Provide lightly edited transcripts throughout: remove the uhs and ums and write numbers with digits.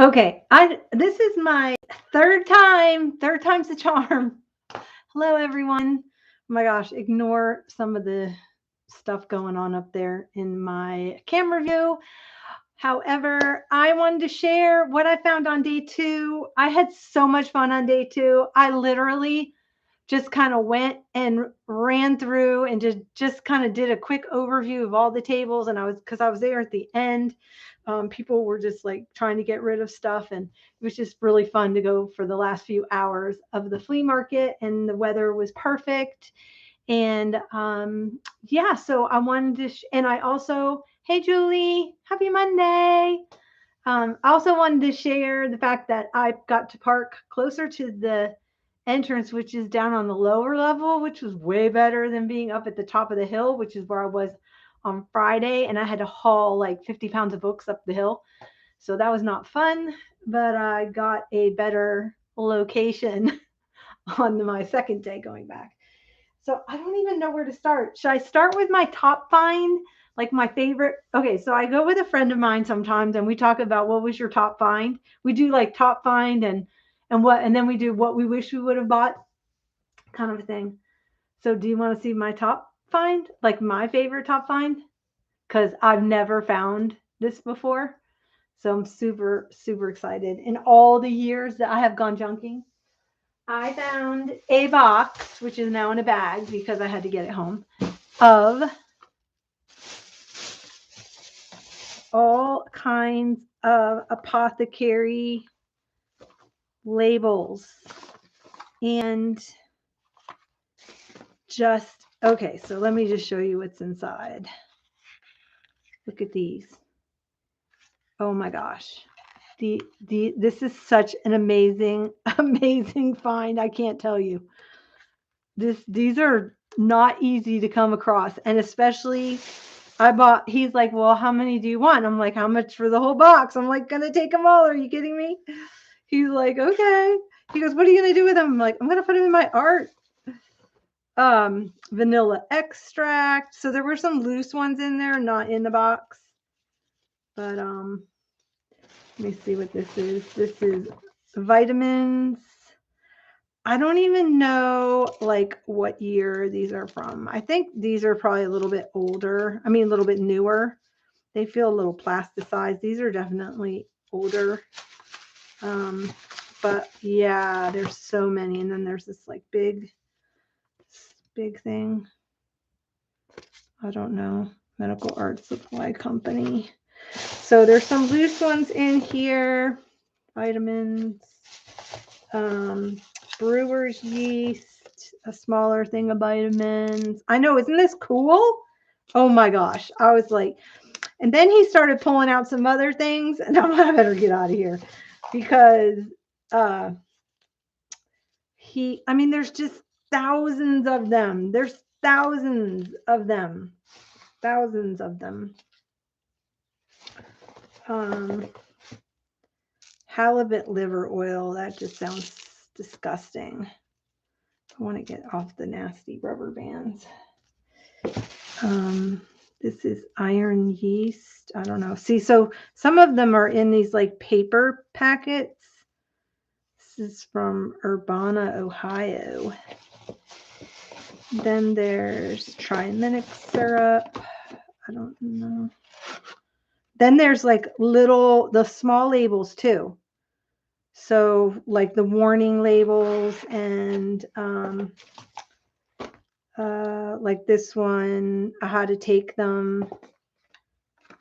Okay, this is my third time's the charm. Hello everyone. Oh my gosh, ignore some of the stuff going on up there in my camera view. However, I wanted to share what I found on day 2. I had so much fun on day 2. I literally just kind of went and ran through and just kind of did a quick overview of all the tables. And because I was there at the end, people were just like trying to get rid of stuff, and it was just really fun to go for the last few hours of the flea market, and the weather was perfect. And yeah, so I wanted to and I also, hey Julie, happy Monday. I also wanted to share the fact that I got to park closer to the entrance, which is down on the lower level, which was way better than being up at the top of the hill, which is where I was on Friday. And I had to haul like 50 pounds of books up the hill. So that was not fun, but I got a better location on my second day going back. So I don't even know where to start. Should I start with my top find? Like my favorite. Okay, so I go with a friend of mine sometimes and we talk about what was your top find. We do like top find and then we do what we wish we would have bought kind of a thing. So do you want to see my top find? Like my favorite top find? Because I've never found this before. So I'm super, super excited. In all the years that I have gone junking, I found a box, which is now in a bag because I had to get it home, of all kinds of apothecary labels. And okay, so let me just show you what's inside. Look at these. Oh my gosh. This is such an amazing find. I can't tell you. These are not easy to come across, and especially he's like, well, how many do you want? I'm like, how much for the whole box? I'm like, gonna take them all. Are you kidding me? He's like, okay. He goes, what are you gonna do with them? I'm like, I'm gonna put them in my art. Vanilla extract. So there were some loose ones in there, not in the box. But let me see what this is. This is vitamins. I don't even know like what year these are from. I think these are probably a little bit older. I mean, a little bit newer. They feel a little plasticized. These are definitely older. But yeah, there's so many. And then there's this like big thing. I don't know. Medical Art Supply Company. So there's some loose ones in here. Vitamins. Brewer's yeast. A smaller thing of vitamins. I know, isn't this cool? Oh my gosh. I was like, and then he started pulling out some other things, and I'm like, I better get out of here because there's just thousands of them. There's thousands of them. Thousands of them. Halibut liver oil. That just sounds disgusting. I want to get off the nasty rubber bands. This is iron yeast. I don't know. See, so some of them are in these like paper packets. This is from Urbana, Ohio. Then there's triminic syrup. I don't know. Then there's like the small labels too. So like the warning labels and like this one, how to take them.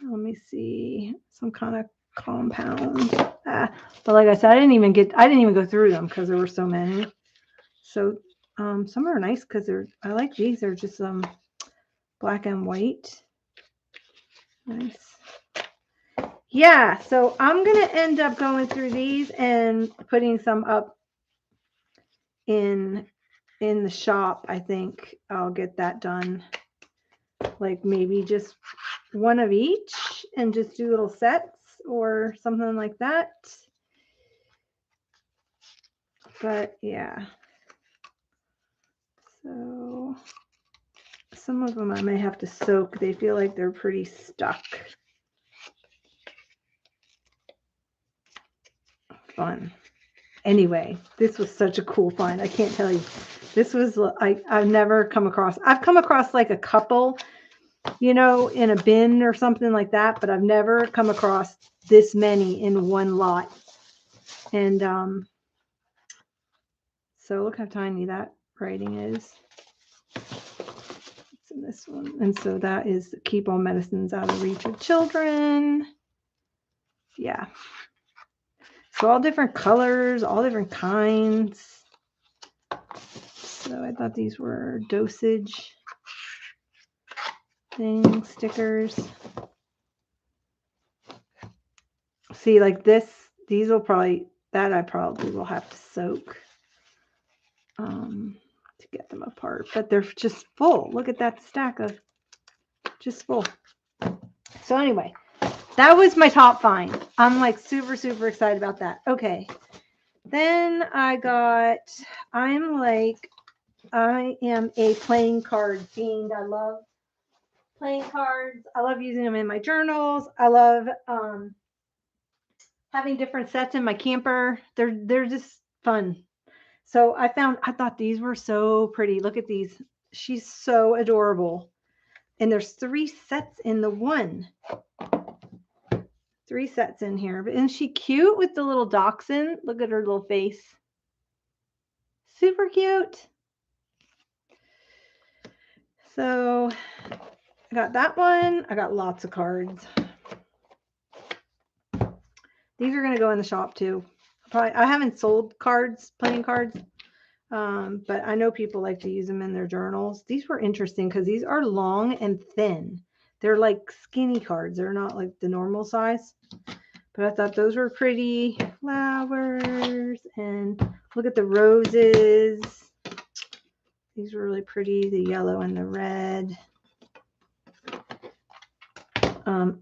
Let me see, some kind of compound. But like I said, I didn't even go through them because there were so many. So some are nice because I like these. They're just black and white. Nice. Yeah, so I'm gonna end up going through these and putting some up in the shop. I think I'll get that done. Like maybe just one of each and just do little sets or something like that. But yeah. So some of them I may have to soak. They feel like they're pretty stuck. fun. Anyway, this was such a cool find. I can't tell you. This was, I've never come across. I've come across like a couple, in a bin or something like that, but I've never come across this many in one lot. And so look how tiny that writing is. It's in this one. And so that is keep all medicines out of reach of children. Yeah. So all different colors, all different kinds. So I thought these were dosage things, stickers. See, like this, these will probably, that I probably will have to soak to get them apart. But they're just full. Look at that stack of just full. So anyway, that was my top find. I'm like super, super excited about that. Okay. Then I am a playing card fiend. I love playing cards. I love using them in my journals. I love having different sets in my camper. They're just fun. So I thought these were so pretty. Look at these. She's so adorable. And there's 3 sets in the one. 3 sets in here. But isn't she cute with the little dachshund? Look at her little face. Super cute. So I got that one. I got lots of cards. These are going to go in the shop too. I haven't sold cards, playing cards, but I know people like to use them in their journals. These were interesting because these are long and thin. They're like skinny cards. They're not like the normal size. But I thought those were pretty. Flowers, and look at the roses. These were really pretty, the yellow and the red.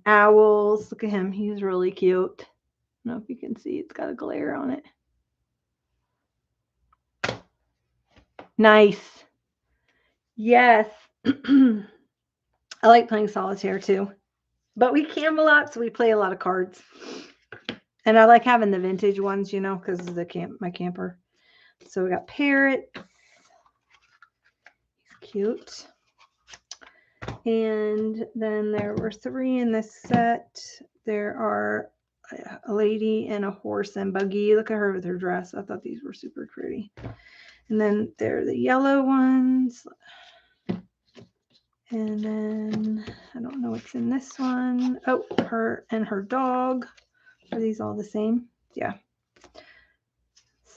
Owls. Look at him. He's really cute. I don't know if you can see. It's got a glare on it. Nice. Yes. I like playing solitaire too. But we camp a lot, so we play a lot of cards. And I like having the vintage ones, because of my camper. So we got Parrots. He's cute. And then there were 3 in this set. There are a lady and a horse and buggy. Look at her with her dress. I thought these were super pretty. And then there are the yellow ones. And then I don't know what's in this one. Oh, her and her dog. Are these all the same? Yeah.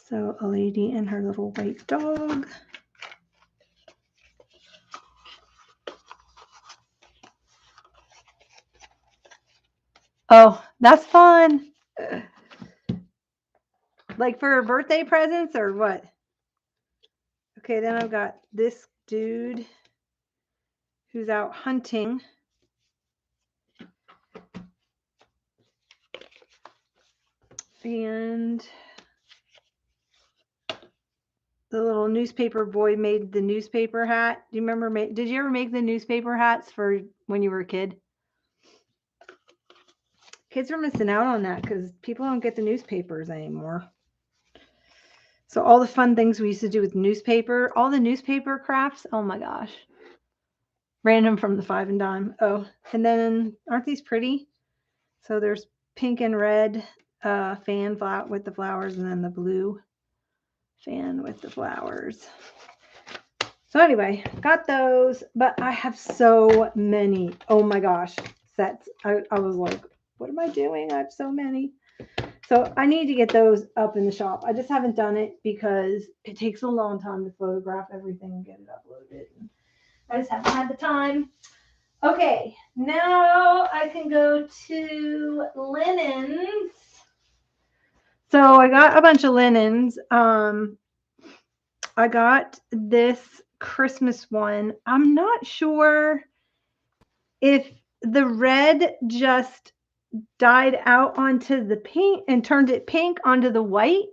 So a lady and her little white dog. Oh, that's fun. Like for birthday presents or what? Okay, then I've got this dude who's out hunting. And the little newspaper boy made the newspaper hat. Do you remember? Did you ever make the newspaper hats for when you were a kid? Kids are missing out on that because people don't get the newspapers anymore. So all the fun things we used to do with newspaper, all the newspaper crafts. Oh my gosh. Random from the 5 and dime. Oh, and then aren't these pretty? So there's pink and red fan with the flowers, and then the blue fan with the flowers. So anyway, got those, but I have so many. Oh my gosh, sets. I was like, what am I doing? I have so many. So I need to get those up in the shop. I just haven't done it because it takes a long time to photograph everything and get it uploaded. I just haven't had the time. Okay, now I can go to linens. So I got a bunch of linens. I got this Christmas one. I'm not sure if the red just dyed out onto the pink and turned it pink onto the white,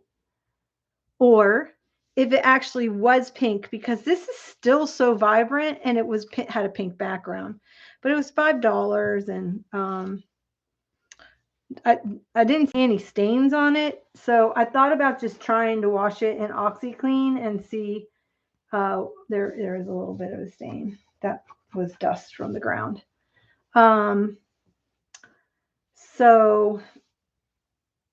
or if it actually was pink, because this is still so vibrant, and it had a pink background, but it was $5, and I didn't see any stains on it, so I thought about just trying to wash it in OxyClean and see. There is a little bit of a stain. That was dust from the ground. So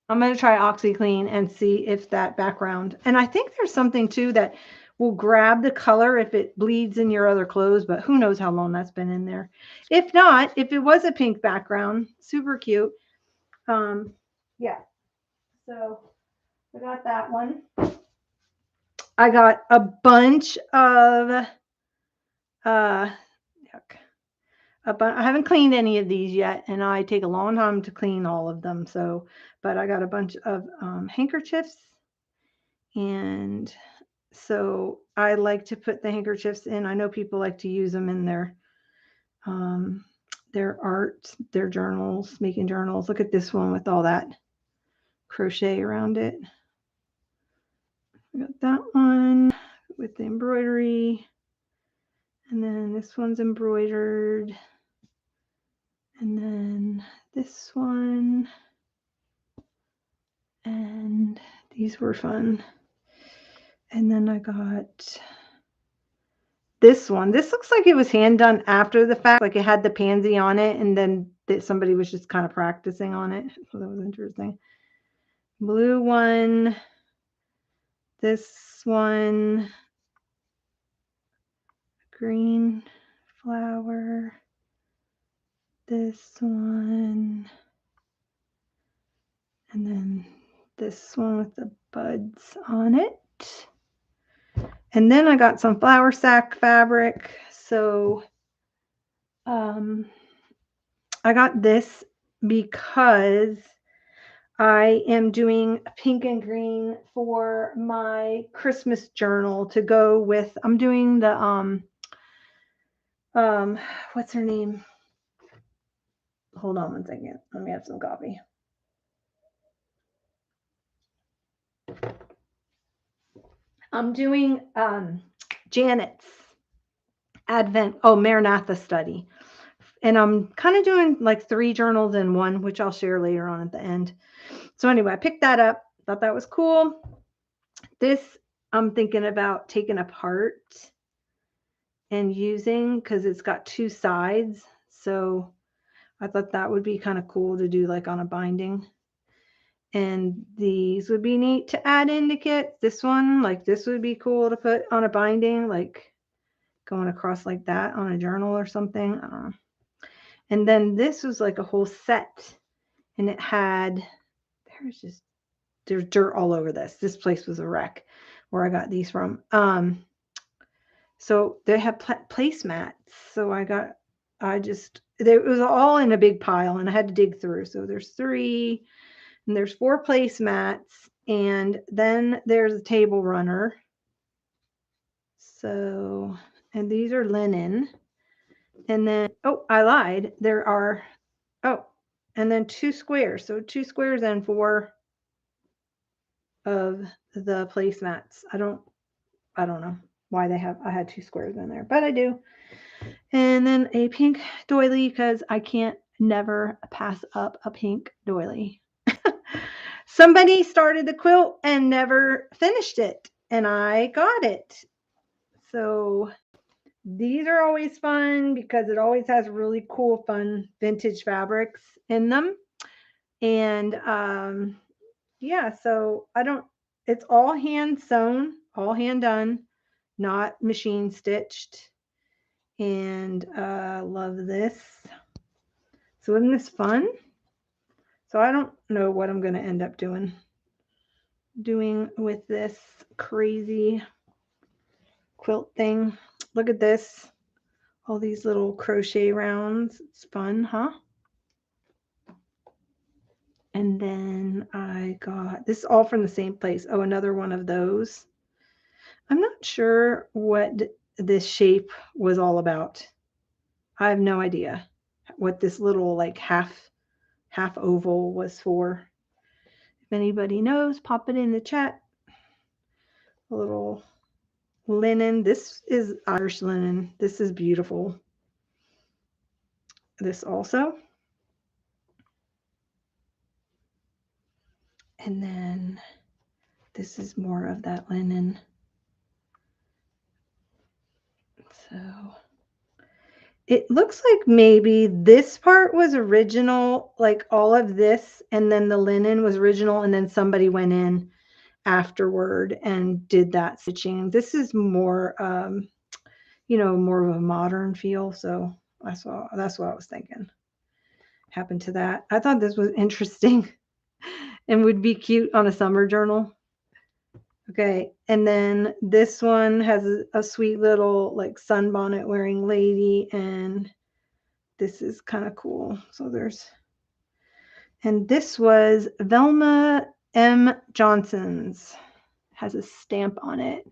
I'm going to try OxyClean and see if that background, and I think there's something too that will grab the color if it bleeds in your other clothes, but who knows how long that's been in there. If not, if it was a pink background, super cute. Yeah. So I got that one. I got a bunch of yuck. I haven't cleaned any of these yet, and I take a long time to clean all of them. So, but I got a bunch of handkerchiefs, and so I like to put the handkerchiefs in. I know people like to use them in their art, their journals, making journals. Look at this one with all that crochet around it. I got that one with the embroidery, and then this one's embroidered. And then this one, and these were fun. And then I got this one. This looks like it was hand done after the fact, like it had the pansy on it, and then somebody was just kind of practicing on it. So that was interesting. Blue one, this one, green flower, this one, and then this one with the buds on it. And then I got some flour sack fabric. So I got this because I am doing pink and green for my Christmas journal to go with. I'm doing the what's her name? Hold on one second. Let me have some coffee. I'm doing Janet's Maranatha study. And I'm kind of doing like 3 journals in one, which I'll share later on at the end. So anyway, I picked that up. Thought that was cool. This I'm thinking about taking apart and using because it's got 2 sides. So I thought that would be kind of cool to do like on a binding. And these would be neat to add into kits. This one, like this would be cool to put on a binding, like going across like that on a journal or something. I don't know. And then this was like a whole set, and it had, there's dirt all over this. This place was a wreck where I got these from. So they have placemats. So it was all in a big pile, and I had to dig through. So there's 3, and there's 4 placemats, and then there's a table runner. So, and these are linen. And then, I lied. There are, and then 2 squares. So 2 squares and 4 of the placemats. I don't know why I had 2 squares in there, but I do. And then a pink doily because I can't never pass up a pink doily. Somebody started the quilt and never finished it, and I got it. So these are always fun because it always has really cool, fun vintage fabrics in them. And yeah, so it's all hand sewn, all hand done, not machine stitched. And love this. So isn't this fun? So I don't know what I'm going to end up doing with this crazy quilt thing. Look at this. All these little crochet rounds. It's fun, huh? And then I got this all from the same place. Oh, another one of those. I'm not sure what this shape was all about. I have no idea what this little like half oval was for. If anybody knows, pop it in the chat. A little linen. This is Irish linen. This is beautiful. This also. And then this is more of that linen. So it looks like maybe this part was original, like all of this, and then the linen was original, and then somebody went in afterward and did that stitching. This is more, more of a modern feel. So that's what I was thinking happened to that. I thought this was interesting and would be cute on a summer journal. Okay, and then this one has a sweet little like sunbonnet wearing lady, and this is kind of cool. So and this was Velma M. Johnson's, has a stamp on it.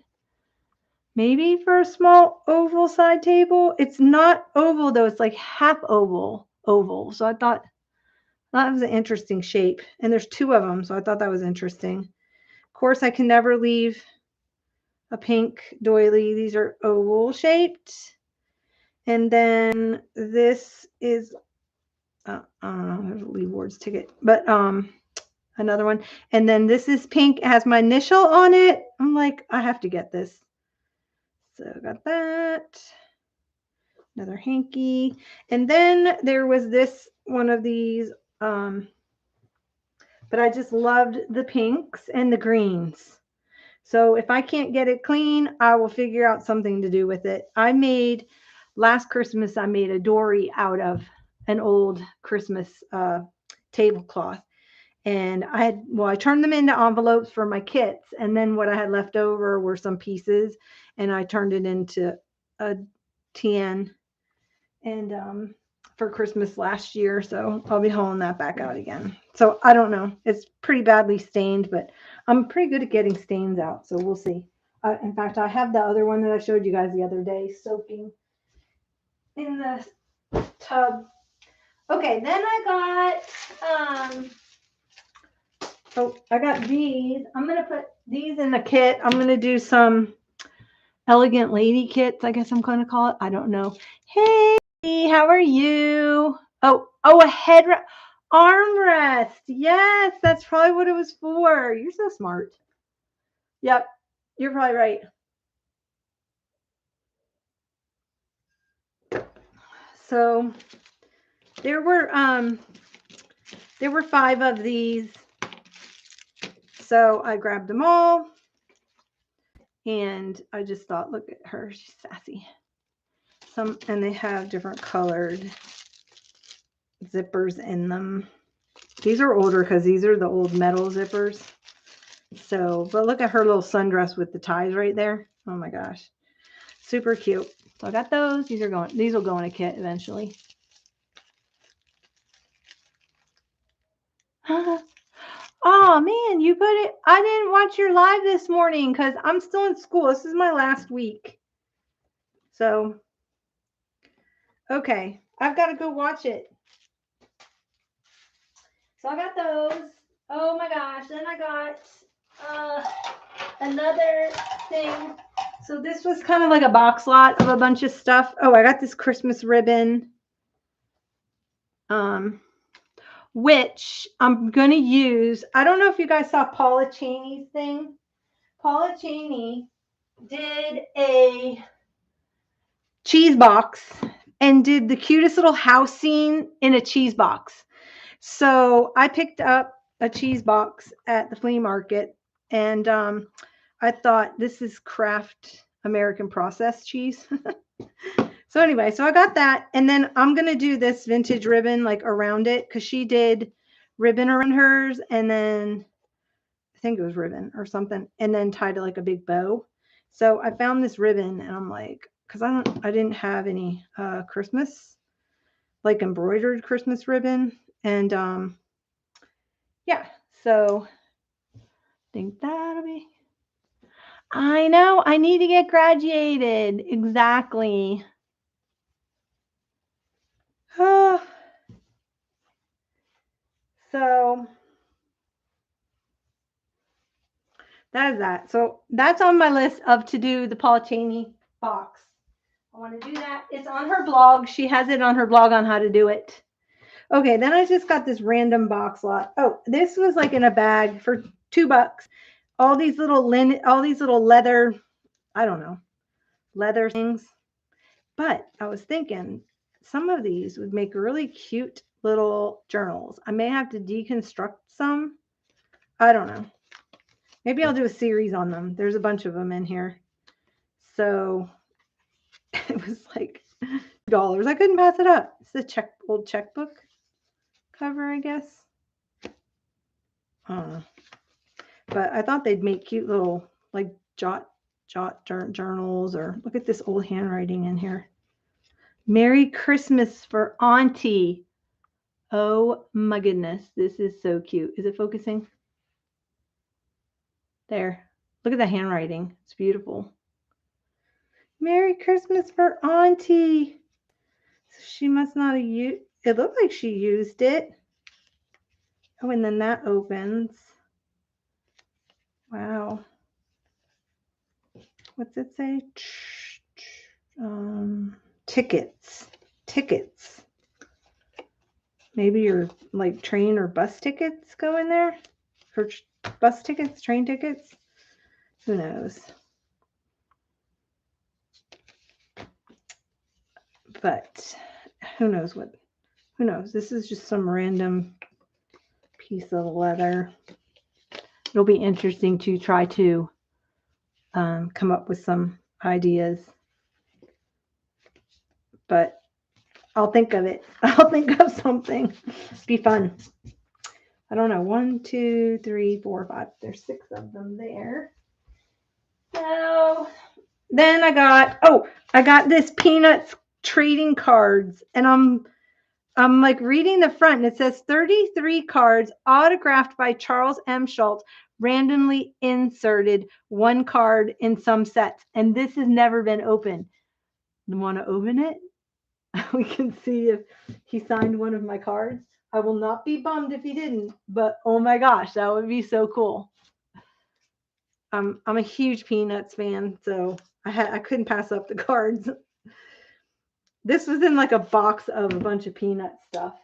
Maybe for a small oval side table. It's not oval though, it's like half oval. So I thought that was an interesting shape, and there's two of them, so I thought that was interesting. Of course, I can never leave a pink doily. These are oval shaped. And then this is, I don't know, there's a Lee Ward's ticket, but another one. And then this is pink. It has my initial on it. I'm like, I have to get this. So I got that. Another hanky. And then there was this one of these, but I just loved the pinks and the greens. So if I can't get it clean, I will figure out something to do with it. Last Christmas, I made a dory out of an old Christmas tablecloth. And I turned them into envelopes for my kits. And then what I had left over were some pieces. And I turned it into a TN and for Christmas last year. So I'll be hauling that back out again. So I don't know. It's pretty badly stained, but I'm pretty good at getting stains out. So we'll see. In fact, I have the other one that I showed you guys the other day soaking in the tub. Okay, then I got these. I'm going to put these in the kit. I'm going to do some elegant lady kits, I guess I'm going to call it. I don't know. Hey, how are you? Oh, a head armrest. Yes, that's probably what it was for. You're so smart. Yep, you're probably right. So there were 5 of these. So I grabbed them all. And I just thought, look at her, she's sassy. And they have different colored zippers in them. These are older because these are the old metal zippers. So, but look at her little sundress with the ties right there. Oh my gosh. Super cute. So I got those. These will go in a kit eventually. Oh man, you put it. I didn't watch your live this morning because I'm still in school. This is my last week. So, okay, I've got to go watch it. So I got those. Oh my gosh. Then I got another thing. So this was kind of like a box lot of a bunch of stuff. Oh, I got this Christmas ribbon. Which I'm going to use. I don't know if you guys saw Paula Cheney's thing. Paula Cheney did a cheese box and did the cutest little house scene in a cheese box. So I picked up a cheese box at the flea market, and I thought, this is Kraft American processed cheese. So anyway, so I got that, and then I'm going to do this vintage ribbon like around it because she did ribbon around hers, and then I think it was ribbon or something, and then tied it like a big bow. So I found this ribbon, and I'm like, because I didn't have any Christmas, like embroidered Christmas ribbon, and yeah, so I think that'll be. I know, I need to get graduated. Exactly. So that is that. So that's on my list of to do the Paula Cheney box. I want to do that. It's on her blog. She has it on her blog on how to do it. Okay, then I just got this random box lot. Oh, this was like in a bag for $2. All these little leather, I don't know, leather things. But I was thinking some of these would make really cute little journals. I may have to deconstruct some. I don't know. Maybe I'll do a series on them. There's a bunch of them in here. So it was like $2. I couldn't pass it up. It's the old checkbook cover, I guess. I don't know. But I thought they'd make cute little like jot journals, or look at this old handwriting in here. Merry Christmas for Auntie. Oh my goodness, this is so cute. Is it focusing? There. Look at the handwriting. It's beautiful. Merry Christmas for Auntie. She must not have used it. Looked like she used it. Oh, and then that opens. Wow. What's it say? Tickets. Maybe your like train or bus tickets go in there? Or bus tickets, train tickets? Who knows? But who knows? Who knows? This is just some random piece of leather. It'll be interesting to try to come up with some ideas. But I'll think of it. I'll think of something. Be fun. I don't know. 1, 2, 3, 4, 5. There's 6 of them there. So then I got this Peanuts trading cards, and I'm like reading the front, and it says 33 cards autographed by Charles M. Schultz, randomly inserted 1 card in some sets, and this has never been opened. You want to open it? We can see if he signed one of my cards. I will not be bummed if he didn't, but oh my gosh, that would be so cool. I'm a huge Peanuts fan, so I couldn't pass up the cards. This was in like a box of a bunch of Peanut stuff.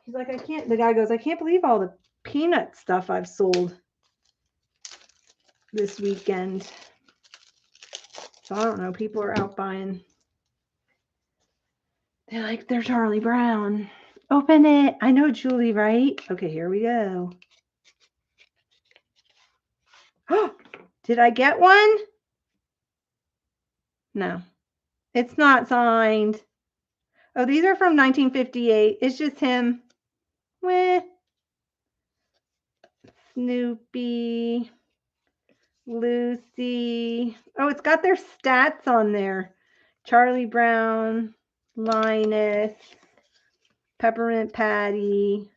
He's like, the guy goes, I can't believe all the Peanut stuff I've sold this weekend. So I don't know, people are out buying. They're like, they're Charlie Brown. Open it. I know Julie, right? Okay, here we go. Oh, did I get one? No, it's not signed. Oh, these are from 1958. It's just him. With Snoopy, Lucy. Oh, it's got their stats on there. Charlie Brown, Linus, Peppermint Patty,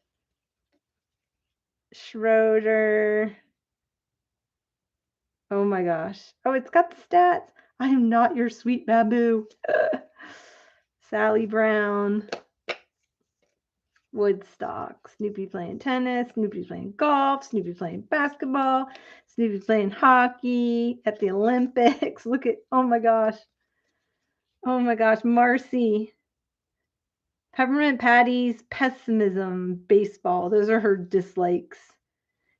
Schroeder. Oh my gosh. Oh, it's got the stats. I am not your sweet Babu. Sally Brown. Woodstock. Snoopy playing tennis. Snoopy playing golf. Snoopy playing basketball. Snoopy playing hockey at the Olympics. Look at, oh my gosh. Oh my gosh. Marcy. Peppermint Patty's pessimism, baseball. Those are her dislikes.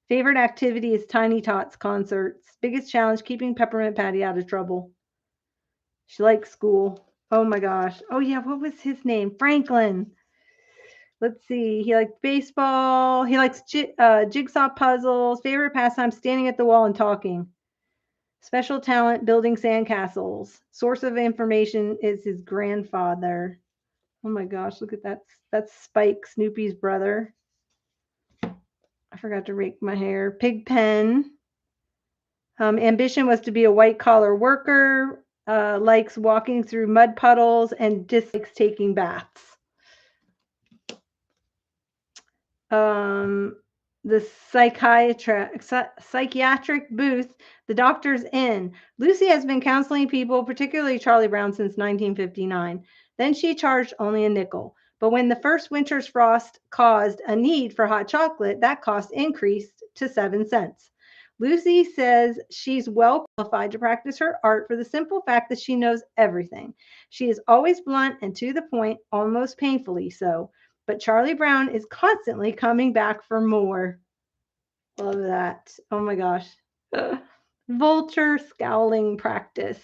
Favorite activity is Tiny Tots concerts. Biggest challenge, keeping Peppermint Patty out of trouble. She likes school. Oh my gosh. Oh yeah, what was his name? Franklin. Let's see. He likes baseball. He likes jigsaw puzzles. Favorite pastime, standing at the wall and talking. Special talent, building sandcastles. Source of information is his grandfather. Oh my gosh, look at that. That's Spike, Snoopy's brother. I forgot to rake my hair. Pigpen. Ambition was to be a white-collar worker. Likes walking through mud puddles and dislikes taking baths. The psychiatric booth, the doctor's in. Lucy has been counseling people, particularly Charlie Brown, since 1959. Then she charged only a nickel. But when the first winter's frost caused a need for hot chocolate, that cost increased to 7 cents. Lucy says she's well qualified to practice her art for the simple fact that she knows everything. She is always blunt and to the point, almost painfully so. but Charlie Brown is constantly coming back for more. Love that. Oh my gosh. Vulture scowling practice.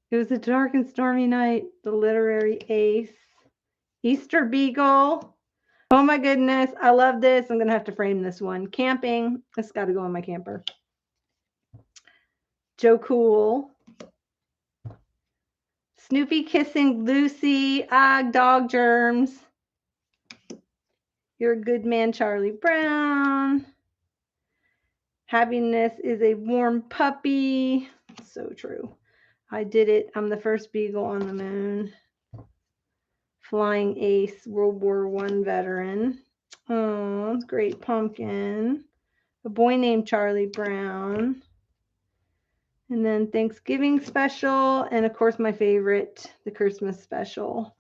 It was a dark and stormy night. The literary ace. Easter Beagle. Oh my goodness. I love this. I'm going to have to frame this one. Camping. It's got to go in my camper. Joe Cool. Snoopy kissing Lucy. Dog germs. You're a good man, Charlie Brown. Happiness is a warm puppy. So true. I did it. I'm the first beagle on the moon. Flying ace, World War I veteran. Oh, it's Great Pumpkin. A boy named Charlie Brown. And then Thanksgiving special. And of course, my favorite, the Christmas special.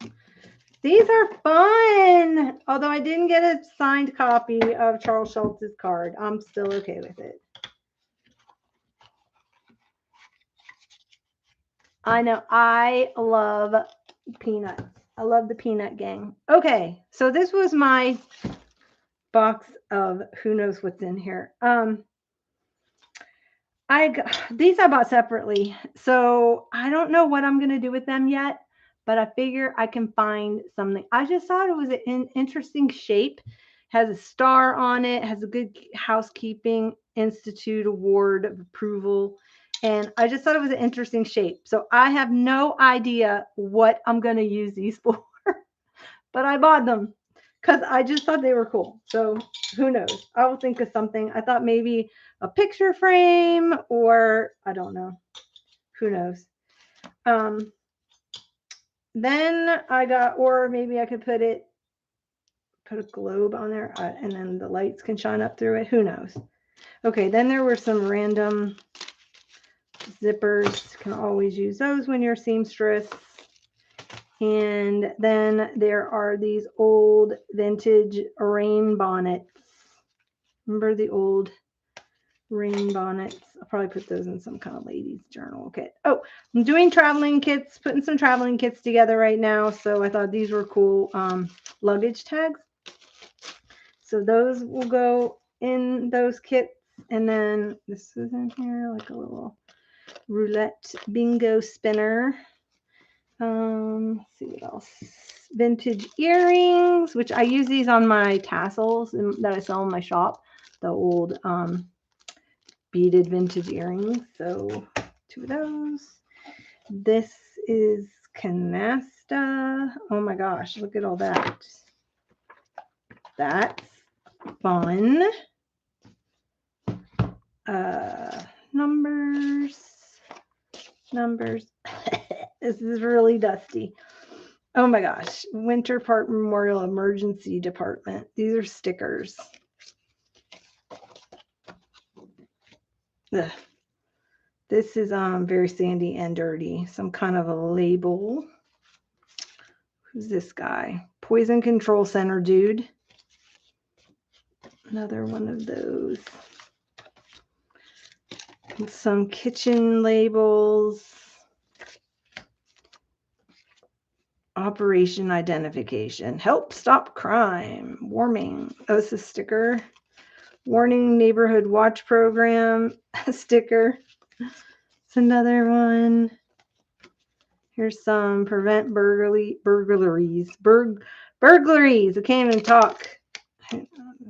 These are fun. Although I didn't get a signed copy of Charles Schultz's card, I'm still okay with it. I know. I love peanuts. I love the peanut gang. Okay, so this was my box of who knows what's in here. These I bought separately, so I don't know what I'm gonna do with them yet, but I figure I can find something. I just thought it was an interesting shape. Has a star on it. Has a Good Housekeeping Institute Award of Approval. And I just thought it was an interesting shape. So I have no idea what I'm going to use these for. But I bought them because I just thought they were cool. So who knows? I will think of something. I thought maybe a picture frame or I don't know. Who knows? Then I got, or maybe I could put a globe on there and then the lights can shine up through it. Who knows? Okay, then there were some random zippers. Can always use those when you're a seamstress. And then there are these old vintage rain bonnets. Remember the old rain bonnets? I'll probably put those in some kind of ladies journal kit. Oh, I'm doing traveling kits, putting some traveling kits together right now. So I thought these were cool luggage tags. So those will go in those kits. And then this is in here, like a little roulette bingo spinner. Let's see what else. Vintage earrings, which I use these on my tassels that I sell in my shop. The old beaded vintage earrings. So 2 of those. This is canasta. Oh my gosh, look at all that. That's fun. Numbers. This is really dusty. Oh my gosh. Winter Park Memorial Emergency Department. These are stickers. Ugh. This is very sandy and dirty. Some kind of a label. Who's this guy? Poison Control Center dude. Another one of those. And some kitchen labels. Operation Identification. Help stop crime. Warming. Oh, it's a sticker. Warning Neighborhood Watch Program. Sticker. It's another one. Here's some prevent burglaries. Burglaries. I can't even talk.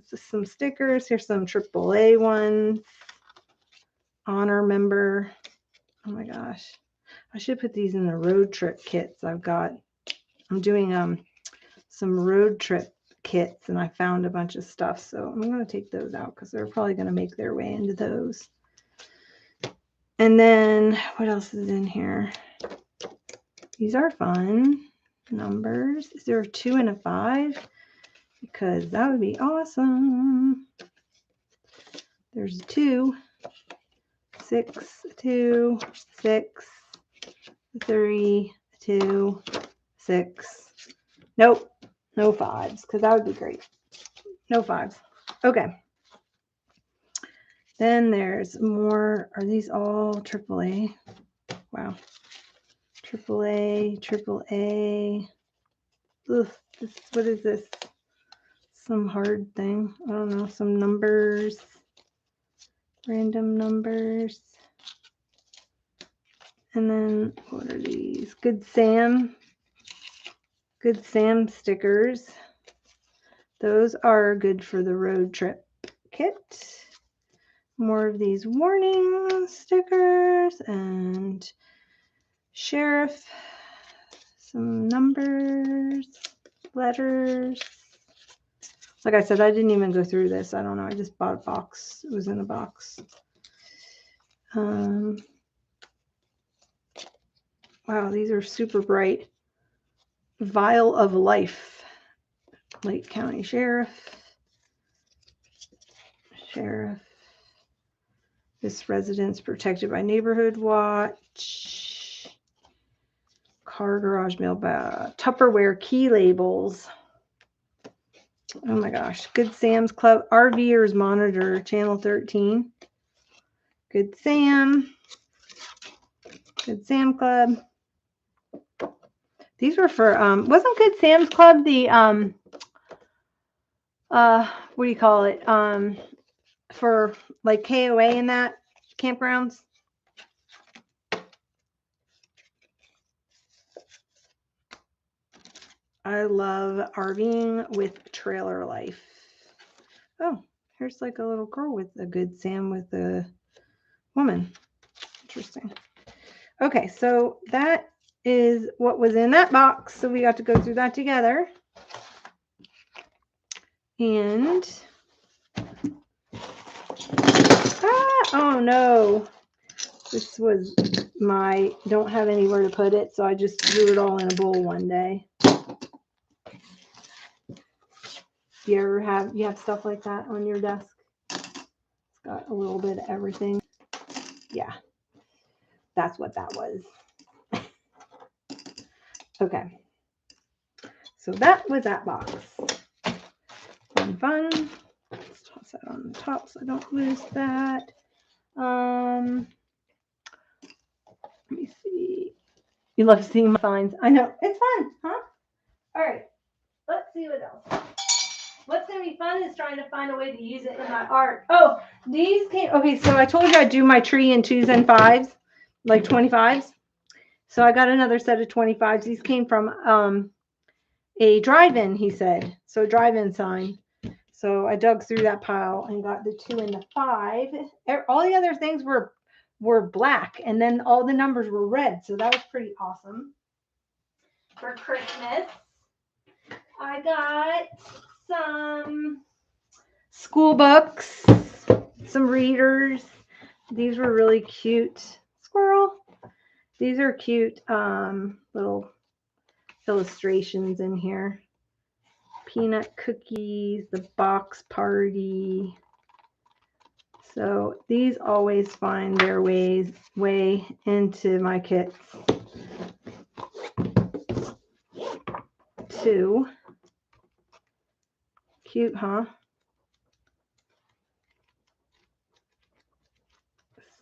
Just some stickers. Here's some AAA ones. Honor member. Oh my gosh. I should put these in the road trip kits I've got. I'm doing some road trip kits and I found a bunch of stuff. So I'm going to take those out because they're probably going to make their way into those. And then what else is in here? These are fun. Numbers. Is there a 2 and a 5? Because that would be awesome. There's a 2. 6, 2, 6, 3, 2, 6. Nope, no 5s, because that would be great. No 5s. Okay. Then there's more. Are these all AAA? Wow. AAA, AAA. Ugh, what is this? Some hard thing. I don't know. Some numbers. Random numbers. And then what are these? Good Sam stickers. Those are good for the road trip kit. More of these warning stickers and sheriff. Some numbers, letters. Like I said, I didn't even go through this. I don't know. I just bought a box. It was in a box. Wow, these are super bright. Vial of Life. Lake County Sheriff. This residence protected by Neighborhood Watch. Car garage mailbag. Tupperware key labels. Oh my gosh. Good Sam's Club. RVers Monitor. Channel 13. Good Sam. Good Sam Club. These were for, wasn't Good Sam's Club the, what do you call it? For like KOA in that campgrounds? I love RVing with trailer life. Oh, here's like a little girl with a Good Sam with a woman. Interesting. Okay, so that is what was in that box. So we got to go through that together. And oh no, this was my don't have anywhere to put it, so I just threw it all in a bowl one day. You have stuff like that on your desk? It's got a little bit of everything. Yeah, that's what that was. Okay, so that was that box. Fun. Let's toss that on the top so I don't lose that. Let me see. You love seeing my signs. I know. It's fun, huh? All right. Let's see what else. What's going to be fun is trying to find a way to use it in my art. Oh, these came. Okay, so I told you I'd do my tree in 2s and 5s, like 25s. So I got another set of 25s. These came from a drive-in, he said. So a drive-in sign. So I dug through that pile and got the 2 and the 5. All the other things were black, and then all the numbers were red. So that was pretty awesome. For Christmas, I got some school books, some readers. These were really cute. Squirrel. These are cute little illustrations in here. Peanut cookies, the box party. So these always find their way into my kits too. Cute, huh?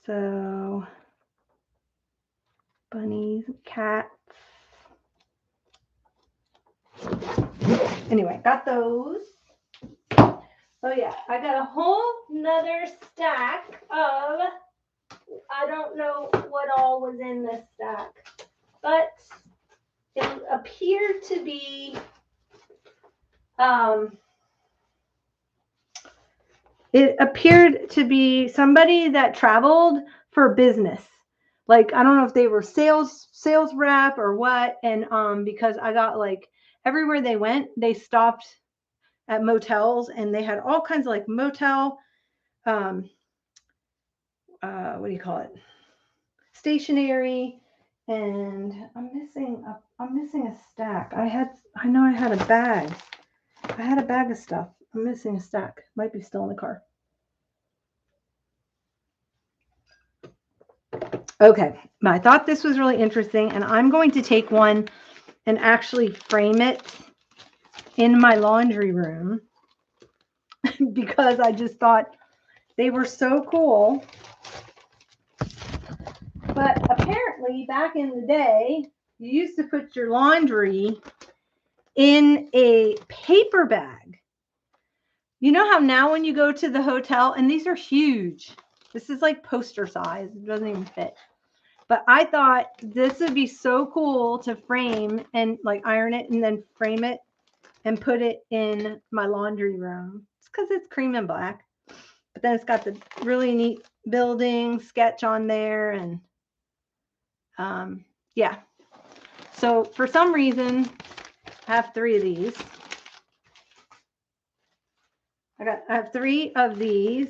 So bunnies, cats. Anyway, got those. Oh yeah, I got a whole nother stack of, I don't know what all was in this stack, but it appeared to be, somebody that traveled for business. Like, I don't know if they were sales rep or what. And because I got like everywhere they went, they stopped at motels, and they had all kinds of like motel, what do you call it? Stationery. And I'm missing a stack. I know I had a bag. I had a bag of stuff. I'm missing a stack. Might be still in the car. Okay, I thought this was really interesting, and I'm going to take one and actually frame it in my laundry room because I just thought they were so cool. But apparently back in the day, you used to put your laundry in a paper bag. You know how now when you go to the hotel, and these are huge. This is like poster size. It doesn't even fit. But I thought this would be so cool to frame and like iron it and then frame it and put it in my laundry room. It's because it's cream and black. But then it's got the really neat building sketch on there. And yeah. So for some reason, I have 3 of these. I have 3 of these.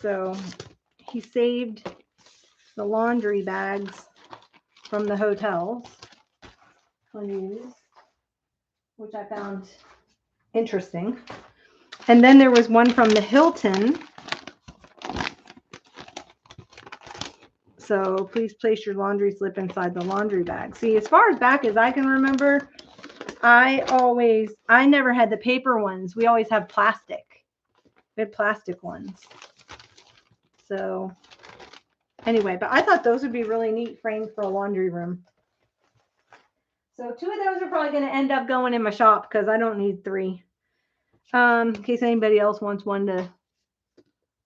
So he saved the laundry bags from the hotels, which I found interesting. And then there was one from the Hilton. So please place your laundry slip inside the laundry bag. See, as far as back as I can remember, I never had the paper ones. We always had plastic. We had plastic ones. So anyway, but I thought those would be really neat framed for a laundry room. So 2 of those are probably going to end up going in my shop because I don't need 3. In case anybody else wants one to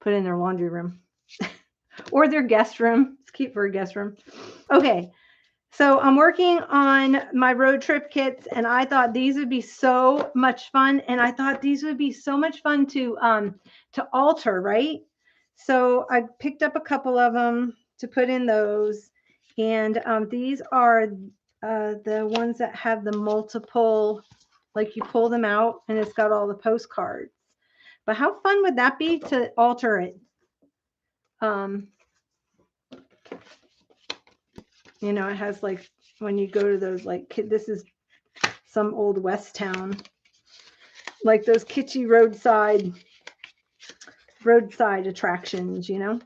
put in their laundry room or their guest room. It's cute for a guest room. Okay. So I'm working on my road trip kits, and I thought these would be so much fun. And I thought these would be so much fun to alter, right? So I picked up a couple of them to put in those. And these are the ones that have the multiple, like you pull them out and it's got all the postcards. But how fun would that be to alter it? You know, it has like when you go to those, like, this is some old West town, like those kitschy roadside attractions, you know.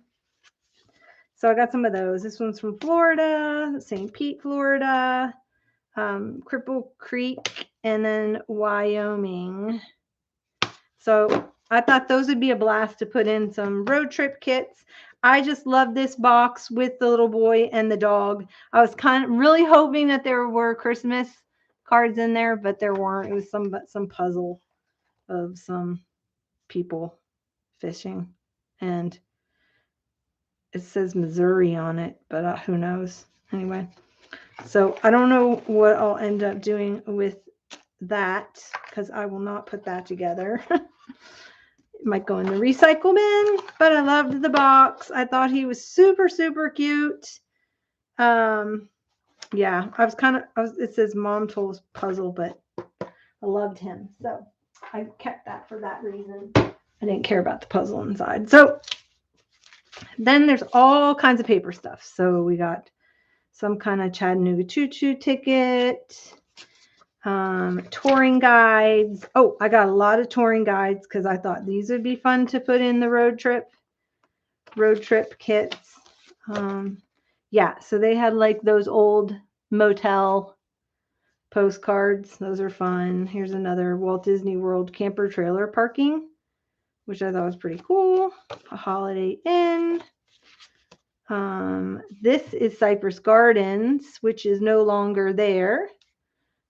So I got some of those. This one's from Florida, St. Pete, Florida, Cripple Creek, and then Wyoming. So I thought those would be a blast to put in some road trip kits. I just love this box with the little boy and the dog. I was kind of really hoping that there were Christmas cards in there, but there weren't. It was some puzzle of some people fishing, and it says Missouri on it, but who knows? Anyway, so I don't know what I'll end up doing with that because I will not put that together. It might go in the recycle bin, but I loved the box. I thought he was super, super cute. Yeah, it says Mom Told Puzzle, but I loved him. So I kept that for that reason. I didn't care about the puzzle inside. So then there's all kinds of paper stuff. So we got some kind of Chattanooga choo-choo ticket. Touring guides. Oh, I got a lot of touring guides because I thought these would be fun to put in the road trip kits. Yeah, so they had like those old motel postcards. Those are fun. Here's another Walt Disney World camper trailer parking, which I thought was pretty cool. A Holiday Inn. This is Cypress Gardens, which is no longer there.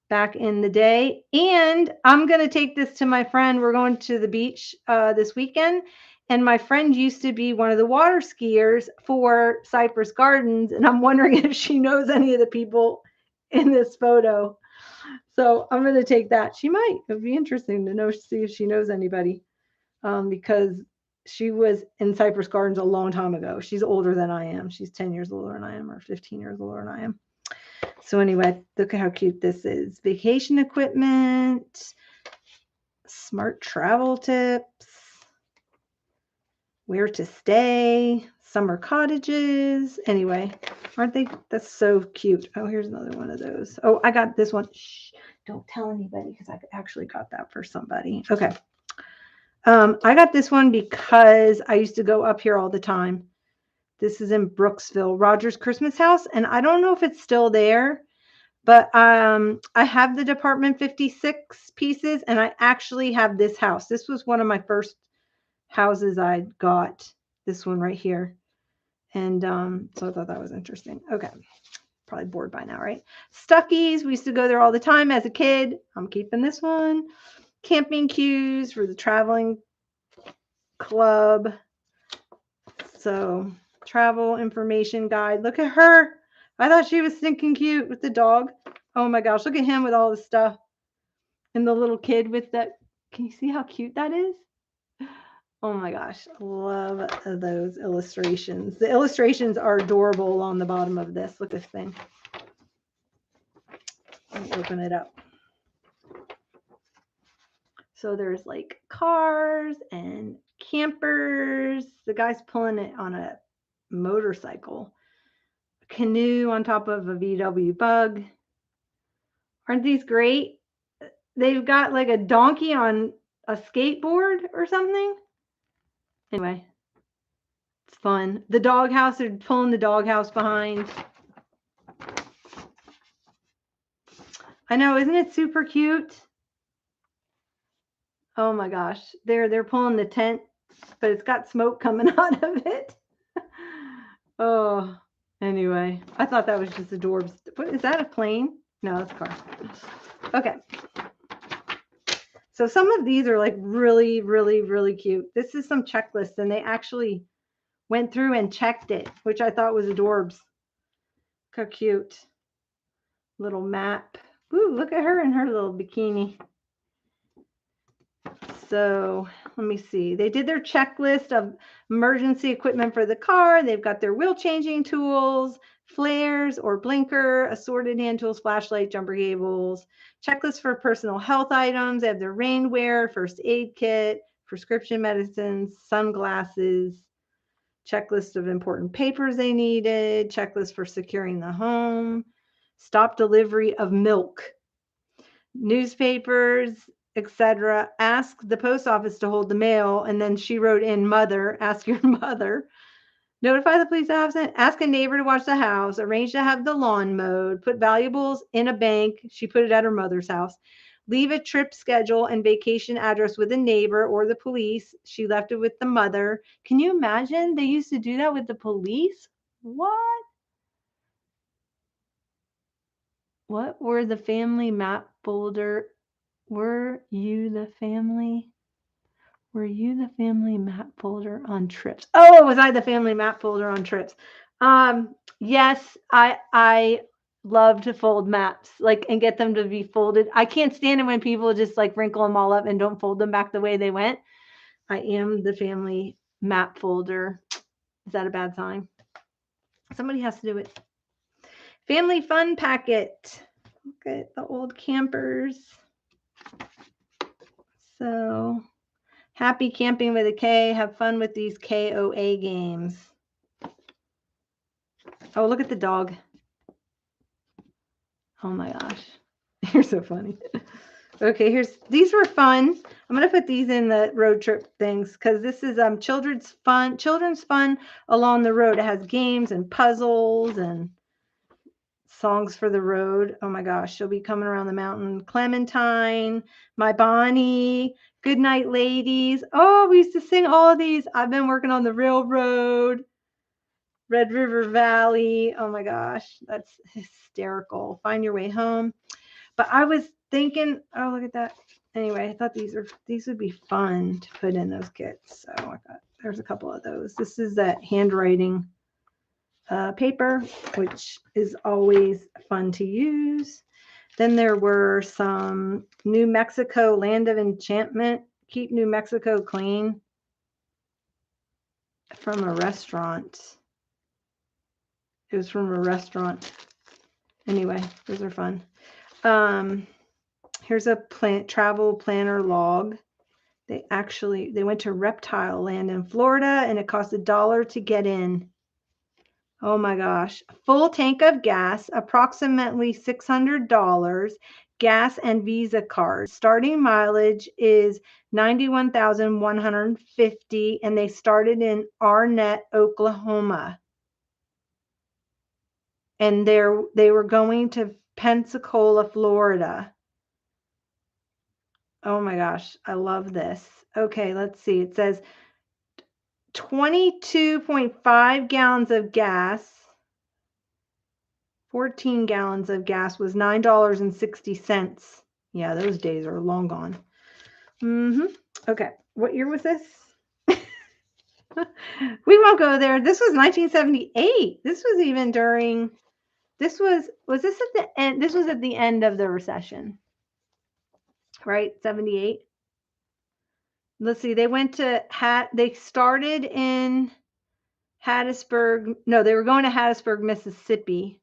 Back in the day. And I'm going to take this to my friend. We're going to the beach this weekend. And my friend used to be one of the water skiers for Cypress Gardens. And I'm wondering if she knows any of the people in this photo. So I'm going to take that. She might. It would be interesting to see if she knows anybody. Because she was in Cypress Gardens a long time ago. She's older than I am. She's 10 years older than I am, or 15 years older than I am. So anyway, look at how cute this is. Vacation equipment, smart travel tips, where to stay, summer cottages. Anyway, aren't they? That's so cute. Oh, here's another one of those. Oh, I got this one. Shh, don't tell anybody because I actually got that for somebody. Okay. I got this one because I used to go up here all the time. This is in Brooksville, Rogers Christmas House. And I don't know if it's still there, but I have the Department 56 pieces, and I actually have this house. This was one of my first houses I got, this one right here. And so I thought that was interesting. Okay. probably bored by now, right? Stuckies, we used to go there all the time as a kid. I'm keeping this one. Camping cues for the traveling club. So travel information guide. Look at her. I thought she was stinking cute with the dog. Oh my gosh, look at him with all the stuff. And the little kid with that. Can you see how cute that is? Oh my gosh, love those illustrations. The illustrations are adorable on the bottom of this. Look at this thing. Let me open it up. So there's like cars and campers. The guy's pulling it on a motorcycle. A canoe on top of a VW Bug. Aren't these great? They've got like a donkey on a skateboard or something. Anyway, it's fun. The doghouse, they're pulling the doghouse behind. I know, isn't it super cute? Oh my gosh, they're pulling the tent, but it's got smoke coming out of it. Oh, anyway, I thought that was just adorbs. What is that, a plane? No, it's a car. Okay. So some of these are like really, really, really cute. This is some checklists, and they actually went through and checked it, which I thought was adorbs. Look how cute. Little map. Ooh, look at her in her little bikini. So let me see. They did their checklist of emergency equipment for the car. They've got their wheel changing tools, flares or blinker, assorted hand tools, flashlight, jumper cables, checklist for personal health items. They have their rainwear, first aid kit, prescription medicines, sunglasses, checklist of important papers they needed, checklist for securing the home, stop delivery of milk, newspapers, etc. Ask the post office to hold the mail. And then she wrote in mother, ask your mother. Notify the police absent, ask a neighbor to watch the house, arrange to have the lawn mowed, put valuables in a bank. She put it at her mother's house. Leave a trip schedule and vacation address with a neighbor or the police. She left it with the mother. Can you imagine? They used to do that with the police? What? What were the family map folder? Were you the family? Were you the family map folder on trips? Oh, was I the family map folder on trips? Yes, I love to fold maps, like, and get them to be folded. I can't stand it when people just like wrinkle them all up and don't fold them back the way they went. I am the family map folder. Is that a bad sign? Somebody has to do it. Family fun packet. Look at the old campers. So happy camping with a K. Have fun with these KOA games. Oh, look at the dog. Oh my gosh. You're so funny. Okay, these were fun. I'm going to put these in the road trip things because this is children's fun along the road. It has games and puzzles and songs for the road. Oh my gosh, she'll be coming around the mountain. Clementine, my Bonnie, Good Night Ladies. Oh, we used to sing all of these. I've been working on the railroad, Red River Valley. Oh my gosh, that's hysterical. Find Your Way Home. But I was thinking, oh, look at that. Anyway, I thought these would be fun to put in those kits. So I got, there's a couple of those. This is that handwriting paper, which is always fun to use. Then there were some New Mexico Land of Enchantment, Keep New Mexico Clean, from a restaurant. It was from a restaurant. Anyway, those are fun. Here's a travel planner log. They went to Reptile Land in Florida, and it cost $1 to get in. Oh my gosh. Full tank of gas, approximately $600, gas and Visa cards. Starting mileage is 91,150, and they started in Arnett, Oklahoma. And they were going to Pensacola, Florida. Oh my gosh, I love this. Okay, let's see. It says 22.5 gallons of gas, 14 gallons of gas was $9.60. Yeah, those days are long gone. Okay, what year was this? We won't go there. This was 1978. This was even during, was this at the end? This was at the end of the recession, right? 78. Let's see. They went to they started in Hattiesburg. No, they were going to Hattiesburg, Mississippi.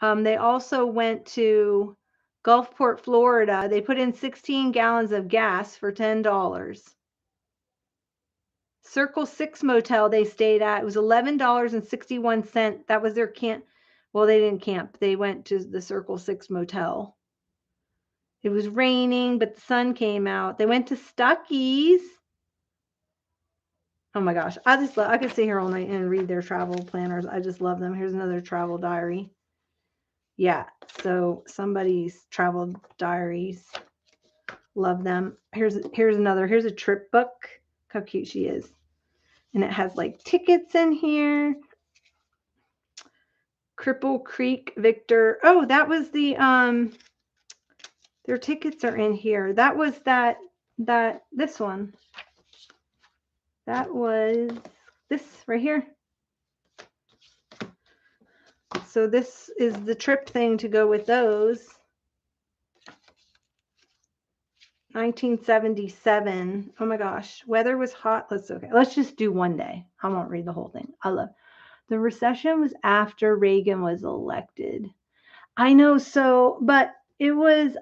They also went to Gulfport, Florida. They put in 16 gallons of gas for $10. Circle 6 motel they stayed at. It was $11.61. That was their camp. Well, they didn't camp. They went to the Circle 6 motel. It was raining, but the sun came out. They went to Stuckey's. Oh my gosh. I could sit here all night and read their travel planners. I just love them. Here's another travel diary. Yeah. So somebody's travel diaries. Love them. Here's another. Here's a trip book. Look how cute she is. And it has like tickets in here. Cripple Creek, Victor. Oh, that was the their tickets are in here. That was this one. That was this right here. So this is the trip thing to go with those. 1977. Oh my gosh. Weather was hot. Let's just do one day. I won't read the whole thing. The recession was after Reagan was elected. I know. So, but it was,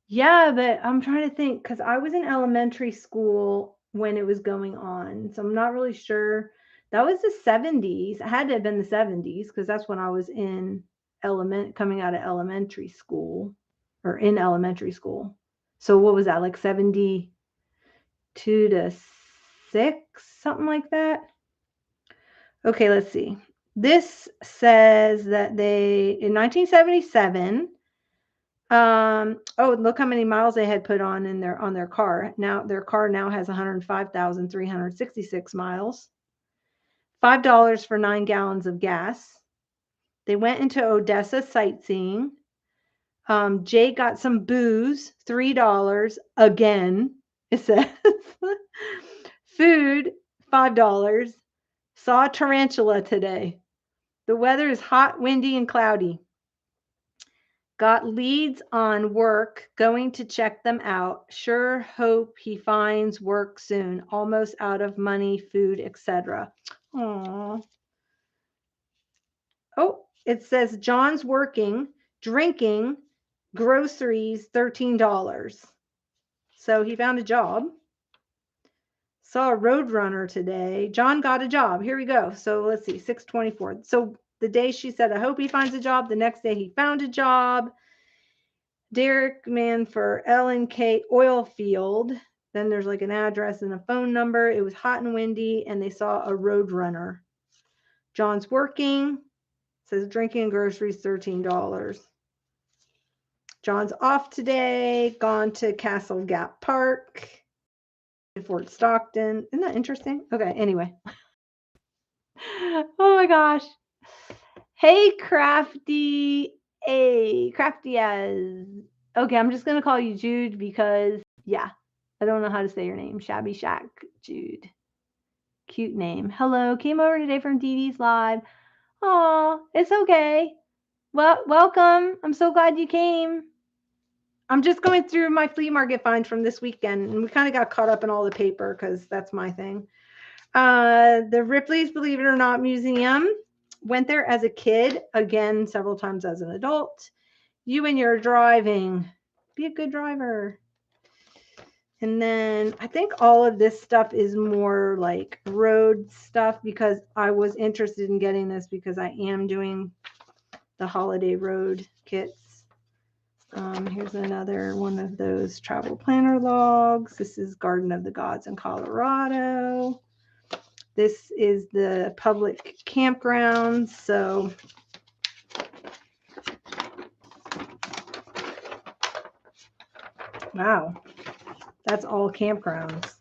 yeah, but I'm trying to think because I was in elementary school when it was going on. So I'm not really sure. That was the 70s. It had to have been the 70s because that's when I was in coming out of elementary school or in elementary school. So what was that, like 72 to 6, something like that? Okay, let's see. This says that in 1977, oh, look how many miles they had put on their car. Now their car now has 105,366 miles. $5 for 9 gallons of gas. They went into Odessa sightseeing. Jay got some booze, $3 again. It says food, $5. Saw a tarantula today. The weather is hot, windy, and cloudy. Got leads on work, going to check them out. Sure hope he finds work soon. Almost out of money, food, etc. Aww. Oh, it says John's working, drinking, groceries, $13. So he found a job. Saw a roadrunner today. John got a job. Here we go. So let's see, 624. So the day she said, I hope he finds a job. The next day he found a job. Derek man for L&K oil field. Then there's like an address and a phone number. It was hot and windy, and they saw a roadrunner. John's working. Says drinking and groceries, $13. John's off today. Gone to Castle Gap Park in Fort Stockton. Isn't that interesting? Okay, anyway. Oh my gosh. Hey, Crafty. Hey, Crafty as. Okay, I'm just going to call you Jude because, yeah, I don't know how to say your name. Shabby Shack Jude. Cute name. Hello, came over today from Dee Dee's Live. Aw, it's okay. Well, welcome. I'm so glad you came. I'm just going through my flea market finds from this weekend, and we kind of got caught up in all the paper because that's my thing. The Ripley's Believe It or Not Museum. Went there as a kid, again, several times as an adult. You and your driving. Be a good driver. And then I think all of this stuff is more like road stuff because I was interested in getting this because I am doing the holiday road kits. Here's another one of those travel planner logs. This is Garden of the Gods in Colorado. This is the public campgrounds. So wow, that's all campgrounds.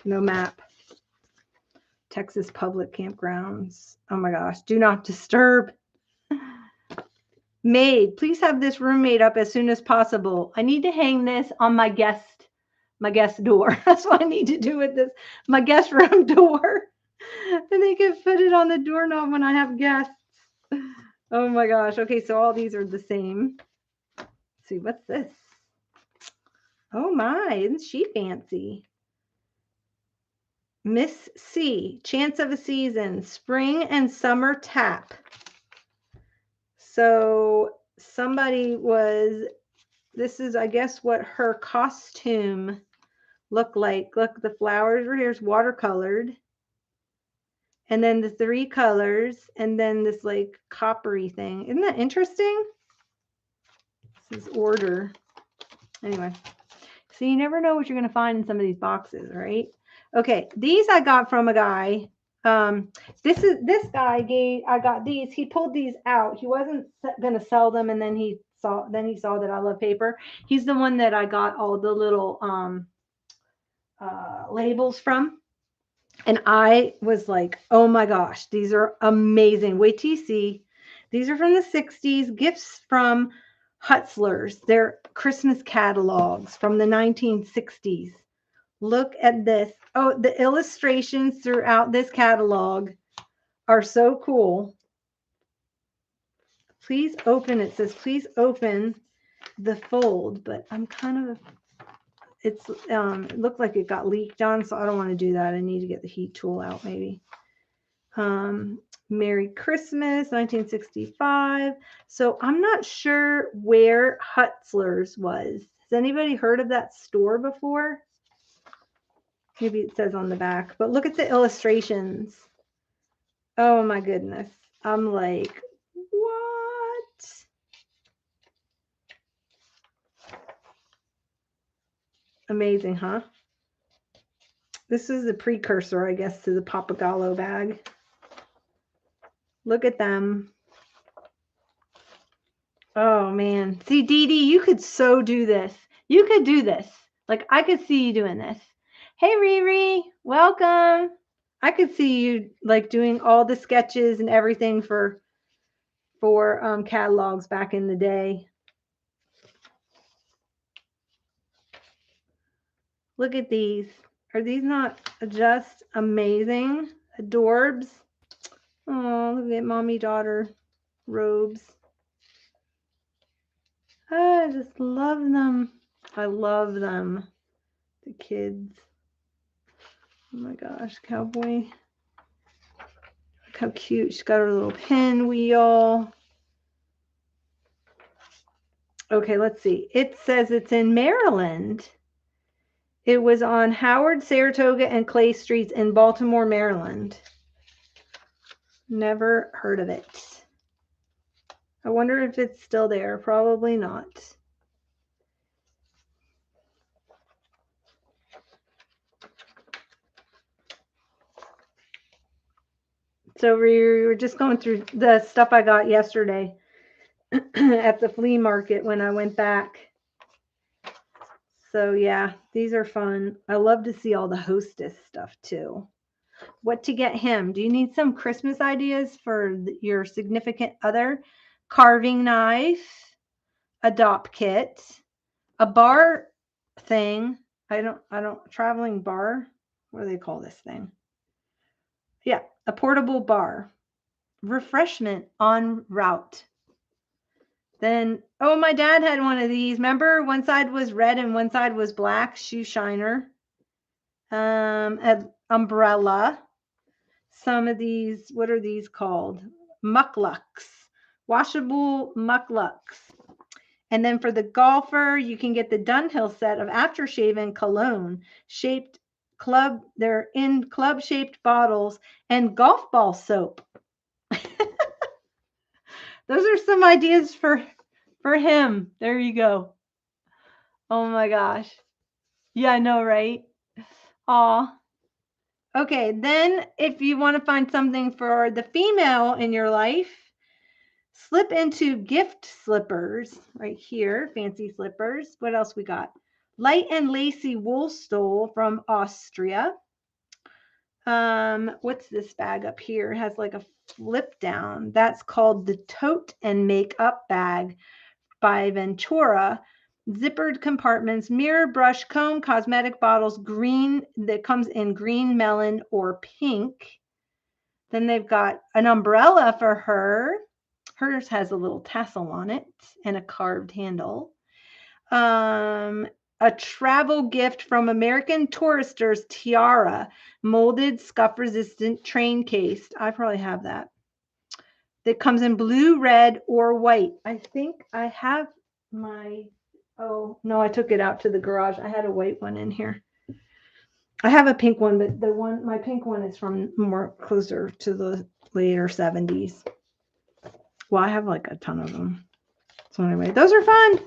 No map. Texas public campgrounds. Oh my gosh. Do not disturb. Maid, please have this room made up as soon as possible. I need to hang this on my guest door. That's what I need to do with this. My guest room door. And they can put it on the doorknob when I have guests. Oh my gosh. Okay, so all these are the same. Let's see, what's this? Oh my, isn't she fancy? Miss C, Chance of a Season, Spring and Summer Tap. So somebody was, this is, I guess, what her costume looked like. Look, the flowers are here's watercolored. And then the 3 colors, and then this like coppery thing. Isn't that interesting? This is order. Anyway, so you never know what you're going to find in some of these boxes, right? Okay, these I got from a guy. This guy I got these. He pulled these out. He wasn't going to sell them, and then he saw that I love paper. He's the one that I got all the little labels from. And I was like, oh my gosh, these are amazing. Wait till you see. These are from the 60s, gifts from Hutzler's. They're Christmas catalogs from the 1960s. Look at this. Oh, the illustrations throughout this catalog are so cool. Please open. It says, please open the fold, but I'm kind of... it looked like it got leaked on, so I don't want to do that. I need to get the heat tool out maybe. Merry Christmas, 1965. So I'm not sure where Hutzler's was. Has anybody heard of that store before? Maybe it says on the back, but look at the illustrations. Oh my goodness. I'm like, what? Amazing, huh? This is the precursor, I guess, to the Papagallo bag. Look at them. Oh, man. See, Dee Dee, you could so do this. You could do this. Like, I could see you doing this. Hey, Riri. Welcome. I could see you, like, doing all the sketches and everything for catalogs back in the day. Look at these. Are these not just amazing? Adorbs. Oh, look at mommy daughter robes. I just love them. I love them. The kids. Oh my gosh, cowboy. Look how cute. She's got her little pinwheel. Okay, let's see. It says it's in Maryland. It was on Howard, Saratoga, and Clay Streets in Baltimore, Maryland. Never heard of it. I wonder if it's still there. Probably not. So we were just going through the stuff I got yesterday at the flea market when I went back. So yeah, these are fun. I love to see all the hostess stuff too. What to get him? Do you need some Christmas ideas for your significant other? Carving knife, a dop kit, a bar thing. I don't traveling bar. What do they call this thing? Yeah, a portable bar. Refreshment en route. Then, oh, my dad had one of these. Remember, one side was red and one side was black. Shoe shiner. An umbrella. Some of these, what are these called? Mucklucks. Washable mucklucks. And then for the golfer, you can get the Dunhill set of aftershave and cologne shaped club. They're in club-shaped bottles and golf ball soap. Those are some ideas for him. There you go. Oh my gosh. Yeah, I know, right? Aw. Okay, then if you want to find something for the female in your life, slip into gift slippers right here. Fancy slippers. What else we got? Light and lacy wool stole from Austria. What's this bag up here? It has like a flip down. That's called the Tote and Makeup bag by Ventura. Zippered compartments, mirror, brush, comb, cosmetic bottles, green, that comes in green, melon, or pink. Then they've got an umbrella for her. Hers has a little tassel on it and a carved handle. A travel gift from American Tourister's tiara, molded, scuff-resistant, train-cased. I probably have that. That comes in blue, red, or white. I think I have my, oh, no, I took it out to the garage. I had a white one in here. I have a pink one, but my pink one is from more closer to the later 70s. Well, I have like a ton of them. So anyway, those are fun.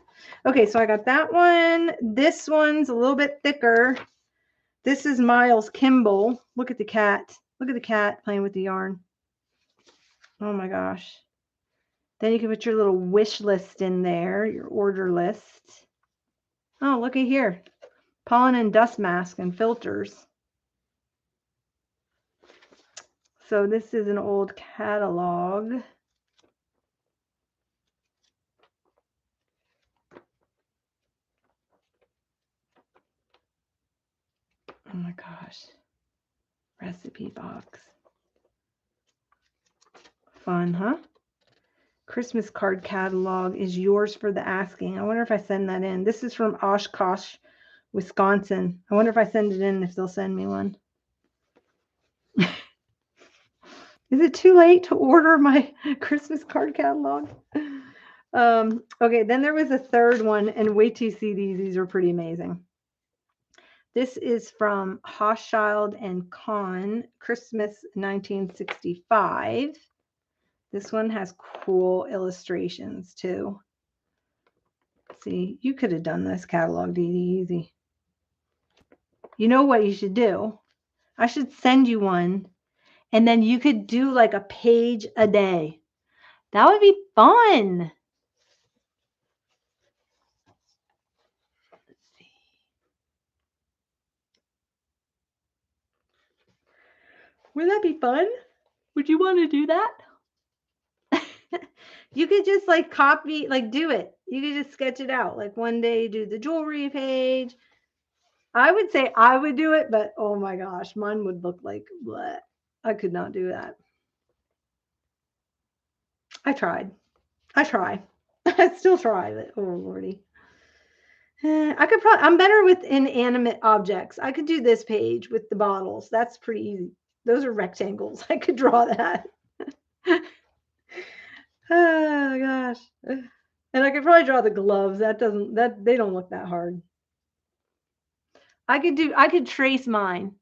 Okay, so I got that one. This one's a little bit thicker. This is Miles Kimball. Look at the cat. Look at the cat playing with the yarn. Oh my gosh. Then you can put your little wish list in there, your order list. Oh, look at here. Pollen and dust mask and filters. So this is an old catalog. Oh my gosh. Recipe box. Fun, huh? Christmas card catalog is yours for the asking. I wonder if I send that in. This is from Oshkosh, Wisconsin. I wonder if I send it in, if they'll send me one. Is it too late to order my Christmas card catalog? Okay, then there was a third one, and wait till you see these. These are pretty amazing. This is from Hochschild and Kahn, Christmas 1965. This one has cool illustrations too. See, you could have done this catalog, Dee Dee, easy. You know what you should do? I should send you one, and then you could do like a page a day. That would be fun. Let's see. Would that be fun? Would you want to do that? You could just like copy, like do it. You could just sketch it out. Like one day do the jewelry page. I would say I would do it, but oh my gosh, mine would look like what? I could not do that. I tried. I try. I still try, but oh lordy. I could probably, I'm better with inanimate objects. I could do this page with the bottles. That's pretty easy. Those are rectangles. I could draw that. Oh gosh. And I could probably draw the gloves. They don't look that hard. I could trace mine.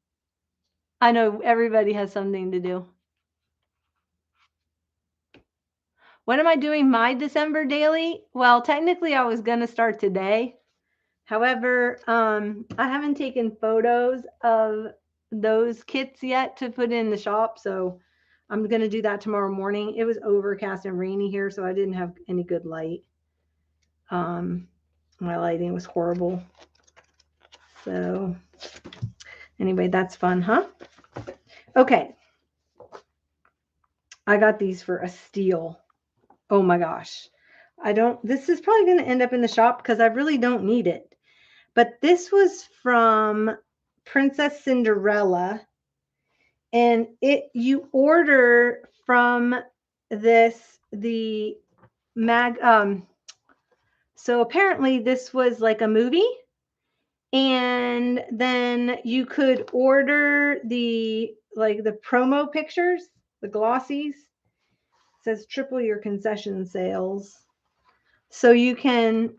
I know everybody has something to do. When am I doing my December daily? Well, technically I was going to start today. However, I haven't taken photos of those kits yet to put in the shop. So I'm going to do that tomorrow morning. It was overcast and rainy here, so I didn't have any good light. My lighting was horrible. So anyway, that's fun, huh? Okay. I got these for a steal. Oh my gosh. This is probably going to end up in the shop because I really don't need it. But this was from Princess Cinderella. And you order from this, so apparently this was like a movie. And then you could order the promo pictures, the glossies. It says triple your concession sales. So you can,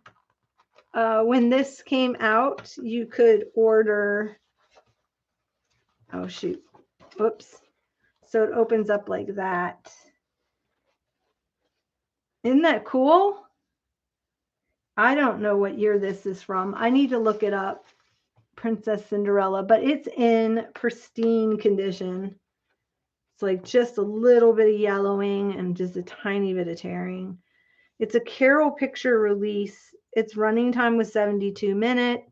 when this came out, you could order, oh shoot, whoops. So it opens up like that. Isn't that cool? I don't know what year this is from. I need to look it up. Princess Cinderella, but it's in pristine condition. It's like just a little bit of yellowing and just a tiny bit of tearing. It's a Carol picture release. Its running time was 72 minutes.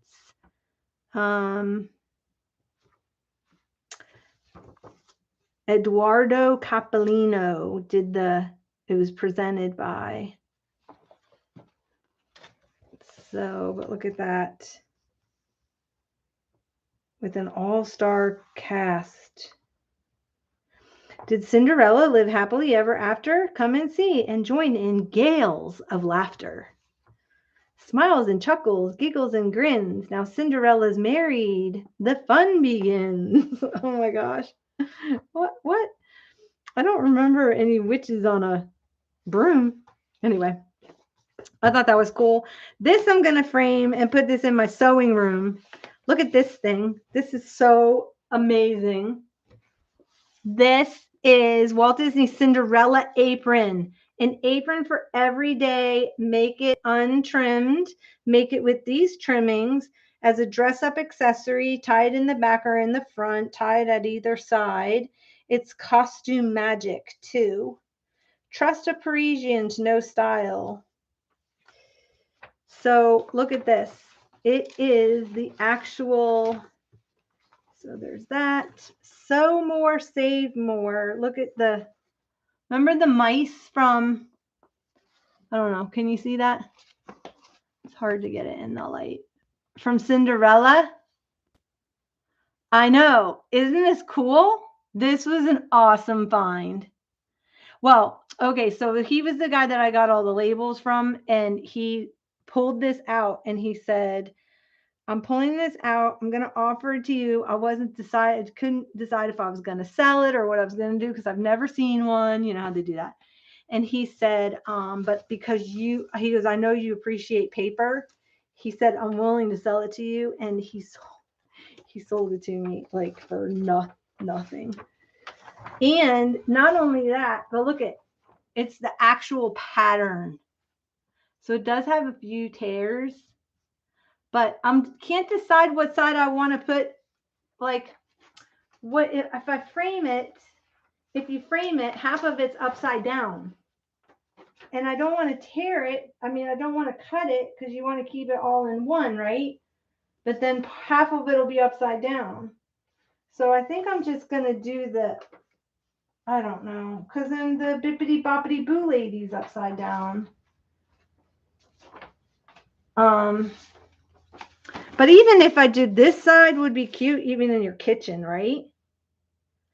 Eduardo Capolino did it was presented by. So, but look at that. With an all-star cast. Did Cinderella live happily ever after? Come and see and join in gales of laughter. Smiles and chuckles, giggles and grins. Now Cinderella's married. The fun begins. Oh my gosh. What? I don't remember any witches on a broom. Anyway, I thought that was cool. This I'm going to frame and put this in my sewing room. Look at this thing. This is so amazing. This is Walt Disney's Cinderella apron. An apron for every day. Make it untrimmed. Make it with these trimmings as a dress-up accessory. Tie it in the back or in the front. Tie it at either side. It's costume magic, too. Trust a Parisian to know style. So look at this. It is the actual... So there's that. Sew more, save more. Look at remember the mice from, I don't know, can you see that? It's hard to get it in the light. From Cinderella? I know. Isn't this cool? This was an awesome find. Well, okay, so he was the guy that I got all the labels from, and he pulled this out and he said, I'm pulling this out. I'm going to offer it to you. I couldn't decide if I was going to sell it or what I was going to do because I've never seen one. You know how they do that. And he said, but because he goes, I know you appreciate paper. He said, I'm willing to sell it to you. And he sold it to me like for nothing. And not only that, but look it's the actual pattern. So it does have a few tears. But I can't decide what side I want to put, like, what if I frame it, if you frame it, half of it's upside down. And I don't want to tear it. I mean, I don't want to cut it because you want to keep it all in one, right? But then half of it will be upside down. So I think I'm just going to do I don't know, because then the bippity boppity boo lady's upside down. But even if I did this side would be cute, even in your kitchen, right?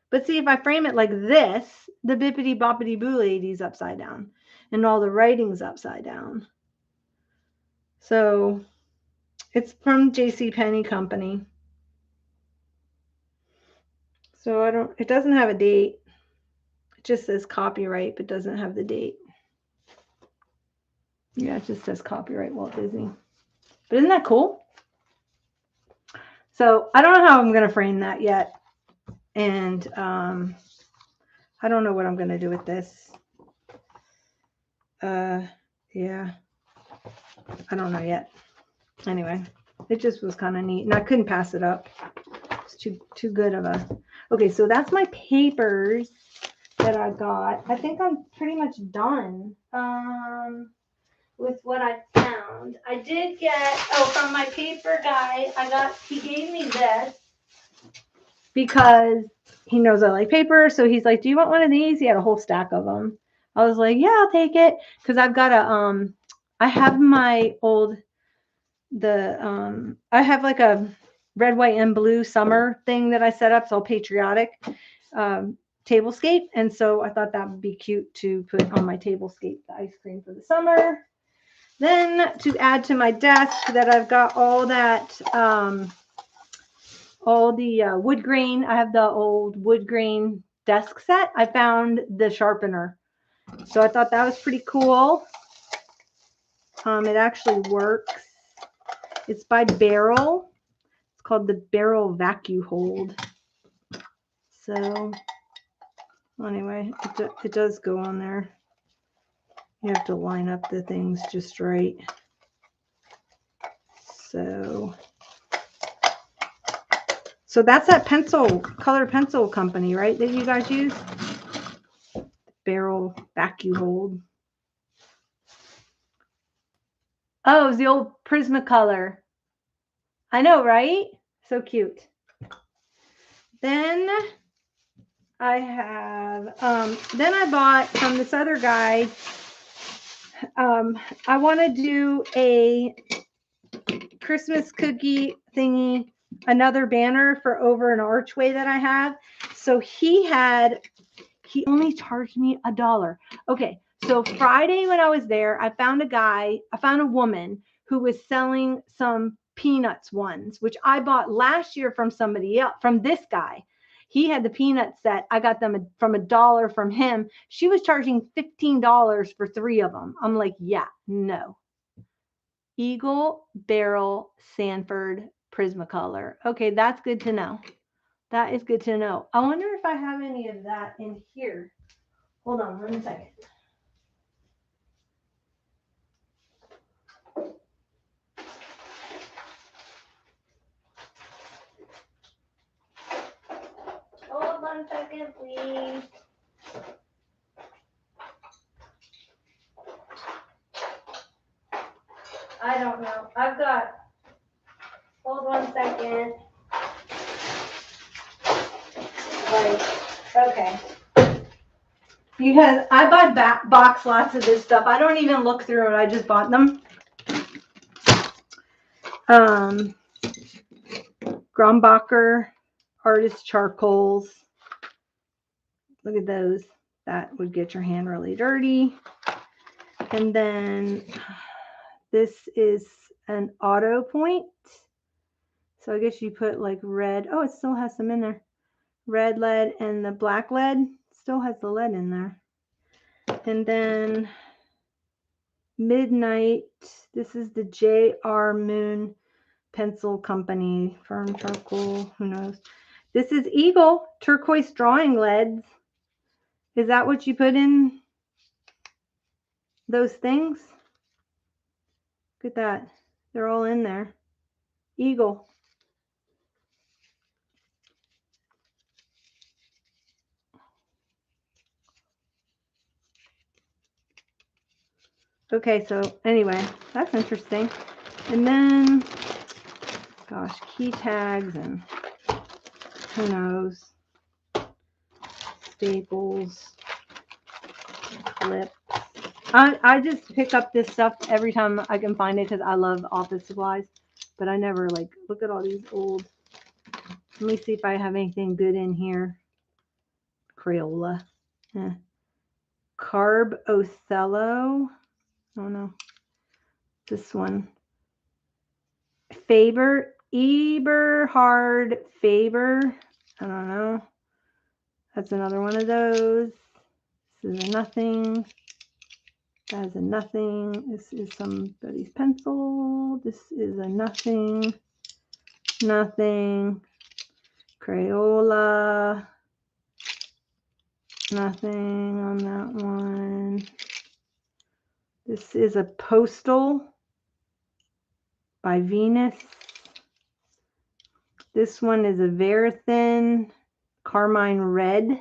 But see, if I frame it like this, the bippity boppity boo lady's upside down and all the writing's upside down. So it's from JCPenney Company. So it doesn't have a date. It just says copyright, but doesn't have the date. Yeah, it just says copyright Walt Disney. But isn't that cool? So I don't know how I'm going to frame that yet. And I don't know what I'm going to do with this. Yeah. I don't know yet. Anyway, it just was kind of neat. And I couldn't pass it up. It's too good of a... Okay, so that's my papers that I got. I think I'm pretty much done with what I found. I did get... from my paper guy, he gave me this because he knows I like paper. So he's like, do you want one of these? He had a whole stack of them. I was like, yeah, I'll take it. Because I've got I have my old... I have like a red, white, and blue summer thing that I set up. It's all patriotic tablescape. And so I thought that would be cute to put on my tablescape, the ice cream for the summer. Then to add to my desk that I've got all that, all the wood grain. I have the old wood grain desk set. I found the sharpener. So I thought that was pretty cool. It actually works. It's by Barrel. It's called the Barrel Vacuum Hold. So anyway, it does go on there. You have to line up the things just right. So that's that color pencil company, right? That you guys use? Barrel Vacuum Hold. Oh, it was the old Prismacolor. I know, right? So cute. Then I have, then I bought from this other guy, I want to do a Christmas cookie thingy, another banner for over an archway that I have. So he only charged me $1. Okay, so Friday when I was there, I found a woman who was selling some peanuts ones, which I bought last year from somebody else, from this guy. He had the peanut set. I got them from $1 from him. She was charging $15 for 3 of them. I'm like, yeah, no. Eagle Barrel Sanford Prismacolor. Okay, that's good to know. That is good to know. I wonder if I have any of that in here. Hold on 1 second. Hold 1 second, please. I don't know. Hold 1 second. Okay. Because I bought box lots of this stuff. I don't even look through it. I just bought them. Grombacher Artist Charcoals. Look at those. That would get your hand really dirty. And then this is an auto point. So I guess you put like red. Oh, it still has some in there. Red lead and the black lead still has the lead in there. And then Midnight. This is the J.R. Moon Pencil Company. Firm charcoal. Who knows? This is Eagle turquoise drawing leads. Is that what you put in those things? Look at that. They're all in there. Eagle. Okay, so anyway, that's interesting. And then, gosh, key tags and who knows, staples, clips. I just pick up this stuff every time I can find it because I love office supplies, but I never like, look at all these old. Let me see if I have anything good in here. Crayola. Carb Othello. Oh no. This one. Eberhard Faber. I don't know. That's another one of those. This is a nothing. That is a nothing. This is somebody's pencil. This is a nothing. Nothing. Crayola. Nothing on that one. This is a postal by Venus. This one is a Verithin Carmine Red.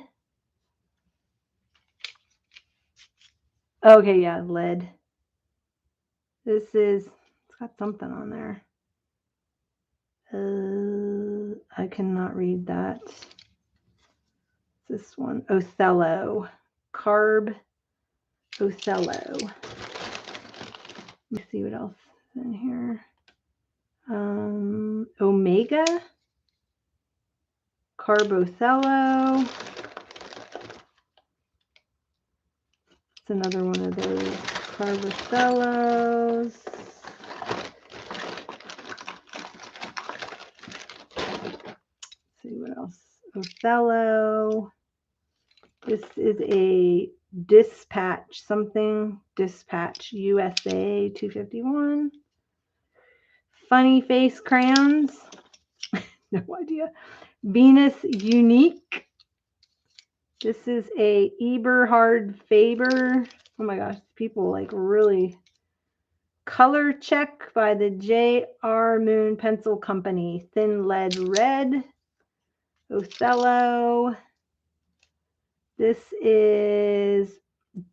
Okay, yeah, lead. This is, it's got something on there. I cannot read that. This one, Othello. Carb Othello. Let me see what else is in here. Omega. Carb Othello. It's another one of those Carb Othellos. Let's see what else. Othello. This is a Dispatch something. Dispatch USA 251. Funny Face Crayons. No idea. Venus Unique. This is a Eberhard Faber. Oh my gosh, people like really. Color Check by the J.R. Moon Pencil Company. Thin Lead Red. Othello. This is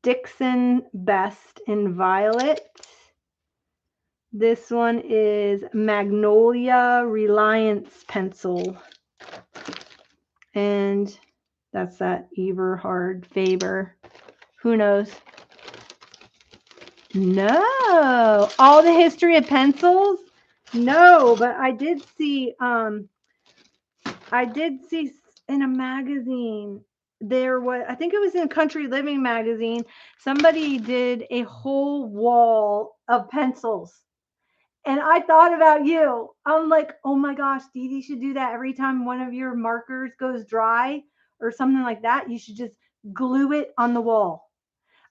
Dixon Best in Violet. This one is Magnolia Reliance Pencil. And That's that Eberhard Faber. Who knows? No. All the history of pencils? No, but I did see in a magazine, there was, I think it was in Country Living magazine, somebody did a whole wall of pencils. And I thought about you. I'm like, oh my gosh, Dee Dee should do that every time one of your markers goes dry or something like that. You should just glue it on the wall.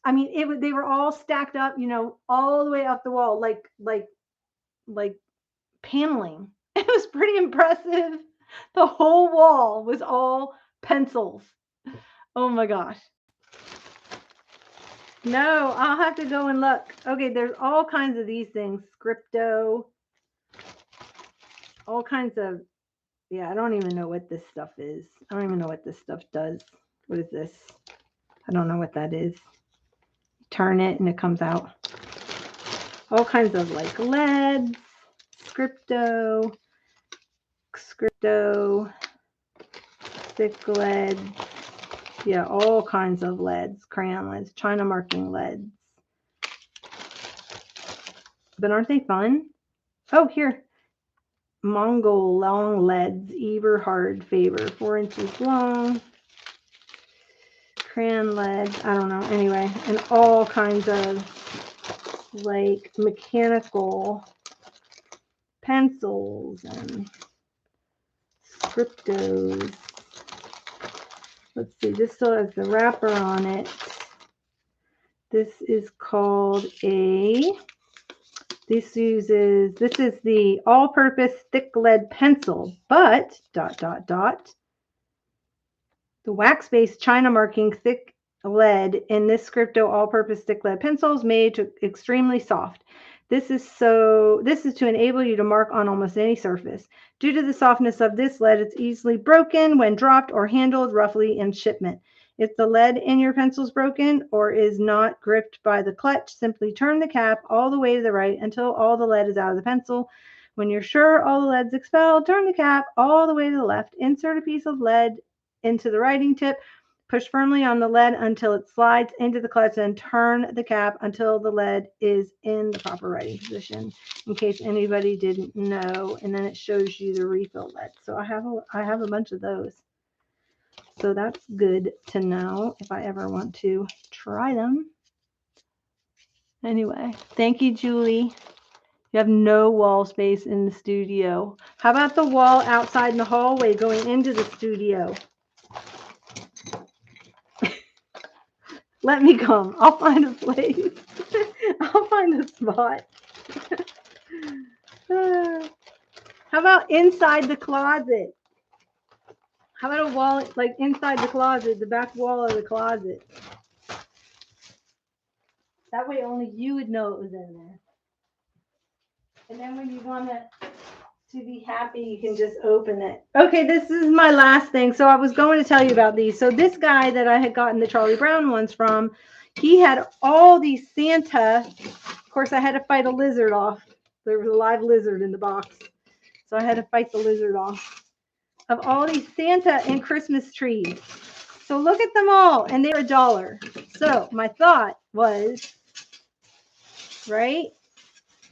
I mean, they were all stacked up, you know, all the way up the wall, like paneling. It was pretty impressive. The whole wall was all pencils. Oh my gosh. No, I'll have to go and look. Okay, there's all kinds of these things. Scripto. All kinds of, yeah, I don't even know what this stuff is. I don't even know what this stuff does. What is this? I don't know what that is. Turn it and it comes out. All kinds of like leads, scripto, thick lead. Yeah, all kinds of leads, crayon leads, China marking leads. But aren't they fun? Oh, here. Mongol long leads, Eberhard Faber, 4 inches long. Crayon leads, I don't know. Anyway, and all kinds of like mechanical pencils and scriptos. Let's see, this still has the wrapper on it. This is called this is the all-purpose thick lead pencil, but the wax-based China marking thick lead in this Scripto all-purpose thick lead pencil is made to extremely soft. This is to enable you to mark on almost any surface. Due to the softness of this lead, it's easily broken when dropped or handled roughly in shipment. If the lead in your pencil is broken or is not gripped by the clutch, simply turn the cap all the way to the right until all the lead is out of the pencil. When you're sure all the lead's expelled, turn the cap all the way to the left. Insert a piece of lead into the writing tip. Push firmly on the lead until it slides into the clutch, and turn the cap until the lead is in the proper writing position, in case anybody didn't know. And then it shows you the refill lead. So I have a bunch of those. So that's good to know if I ever want to try them. Anyway, thank you, Julie. You have no wall space in the studio. How about the wall outside in the hallway going into the studio? Let me come. I'll find a place. I'll find a spot. How about inside the closet? How about a wall like inside the closet, the back wall of the closet? That way only you would know it was in there. And then when you want to be happy, you can just open it. Okay, this is my last thing. So I was going to tell you about these. So this guy that I had gotten the Charlie Brown ones from, he had all these Santa. Of course, I had to fight a lizard off. There was a live lizard in the box. So I had to fight the lizard off. Of all these Santa and Christmas trees. So look at them all, and they're $1. So my thought was, right?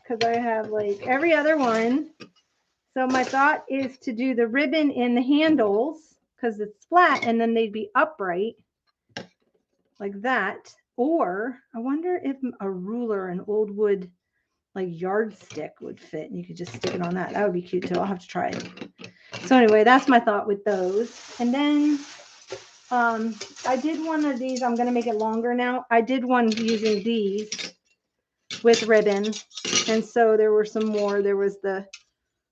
Because I have like every other one. So my thought is to do the ribbon in the handles because it's flat, and then they'd be upright like that. Or I wonder if a ruler, an old wood like yardstick would fit, and you could just stick it on that. That would be cute too. I'll have to try it. So anyway, that's my thought with those. And then I did one of these. I'm going to make it longer now. I did one using these with ribbon. And so there were some more. There was the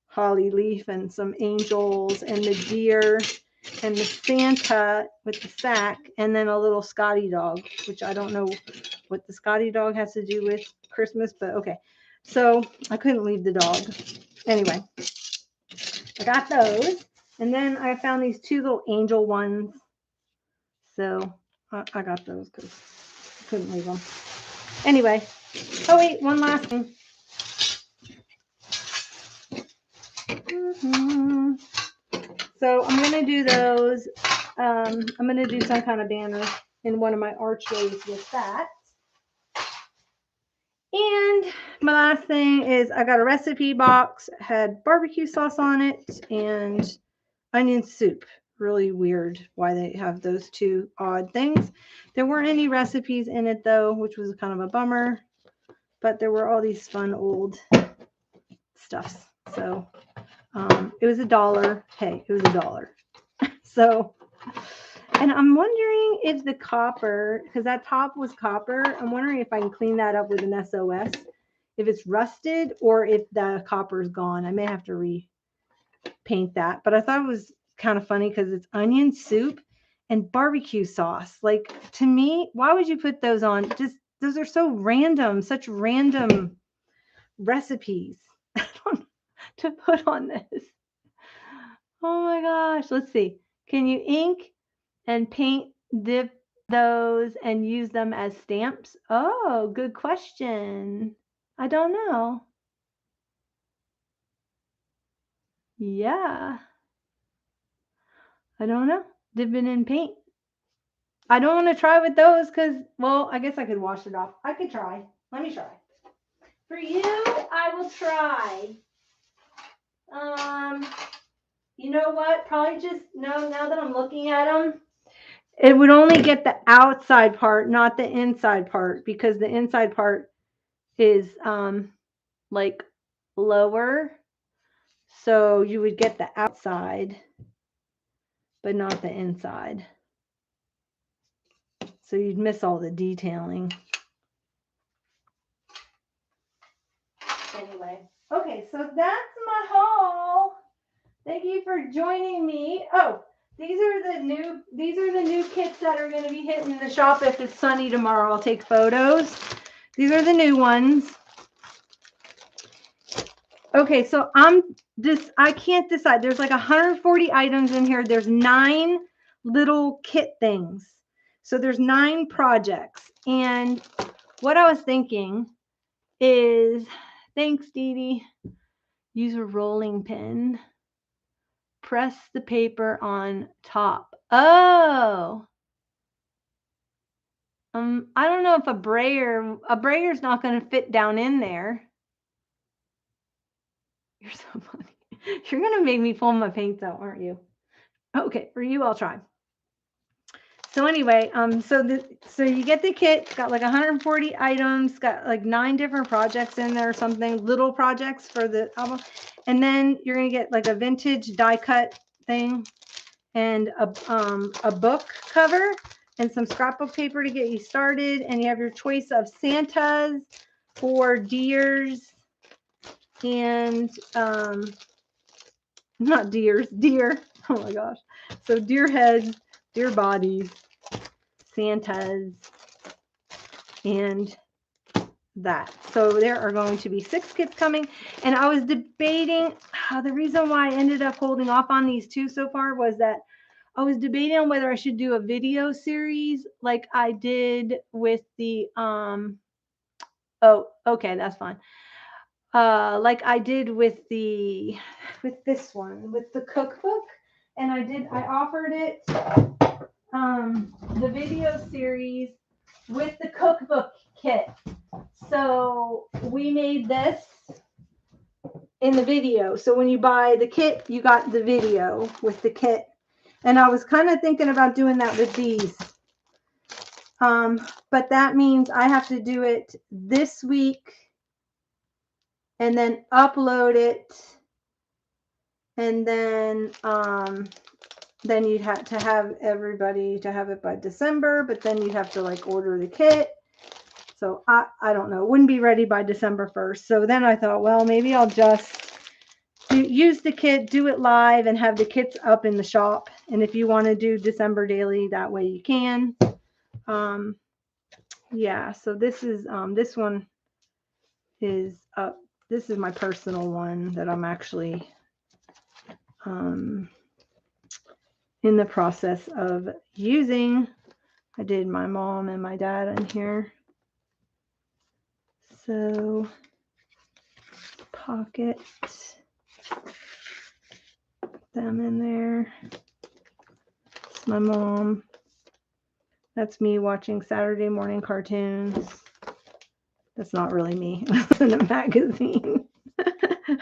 holly leaf and some angels and the deer and the Santa with the sack, and then a little Scotty dog, which I don't know what the Scotty dog has to do with Christmas, but okay. So I couldn't leave the dog. Anyway, I got those. And then I found these 2 little angel ones. So I got those because I couldn't leave them. Anyway. Oh, wait, one last thing. So I'm going to do those I'm going to do some kind of banner in one of my archways with that. And my last thing is I got a recipe box, had barbecue sauce on it and onion soup. Really weird why they have those two odd things. There weren't any recipes in it though, which was kind of a bummer. But there were all these fun old stuffs. So it was $1. Hey, it was $1. So, and I'm wondering if the copper, because that top was copper, I'm wondering if I can clean that up with an SOS, if it's rusted or if the copper's gone. I may have to repaint that. But I thought it was kind of funny because it's onion soup and barbecue sauce. Like, to me, why would you put those on? Just, those are so random, such random recipes to put on this. Oh my gosh. Let's see. Can you ink and paint dip those and use them as stamps? Oh, good question. I don't know. Yeah. I don't know. Dipping in paint. I don't want to try with those because, well, I guess I could wash it off. I could try. Let me try. For you, I will try. You know what? Probably just, no, now that I'm looking at them, it would only get the outside part, not the inside part, because the inside part is like lower. So you would get the outside, but not the inside. So you'd miss all the detailing. Anyway, okay, so that's my haul. Thank you for joining me. Oh, these are the new kits that are going to be hitting the shop if it's sunny tomorrow. I'll take photos. These are the new ones. Okay, so I can't decide. There's like 140 items in here. There's 9 little kit things. So there's 9 projects. And what I was thinking is, thanks, Dee Dee. Use a rolling pin. Press the paper on top. Oh. I don't know if a brayer's not going to fit down in there. You're so funny. You're going to make me pull my paints out, aren't you? Okay, for you, I'll try. So anyway, so you get the kit. It's got like 140 items. Got like 9 different projects in there or something. Little projects for the album. And then you're going to get like a vintage die cut thing and a book cover and some scrapbook paper to get you started. And you have your choice of Santas or deers and not deers, deer. Oh my gosh. So deer heads, deer bodies, Santas, and that. So there are going to be 6 kits coming. And I was debating, the reason why I ended up holding off on these 2 so far was that I was debating on whether I should do a video series like I did with the oh, okay, that's fine. Like I did with this one, with the cookbook. And I offered it the video series with the cookbook kit. So we made this in the video. So when you buy the kit, you got the video with the kit. And I was kind of thinking about doing that with these. But that means I have to do it this week and then upload it. And then you'd have to have everybody to have it by December, but then you'd have to like order the kit. So I don't know. It wouldn't be ready by December 1st. So then I thought, well, maybe I'll just use the kit, do it live, and have the kits up in the shop. And if you want to do December daily, that way you can. Yeah. So this is this one is up. This is my personal one that I'm actually in the process of using. I did my mom and my dad in here. So pocket them in there. my mom. That's me watching Saturday morning cartoons. That's not really me. It's in a magazine.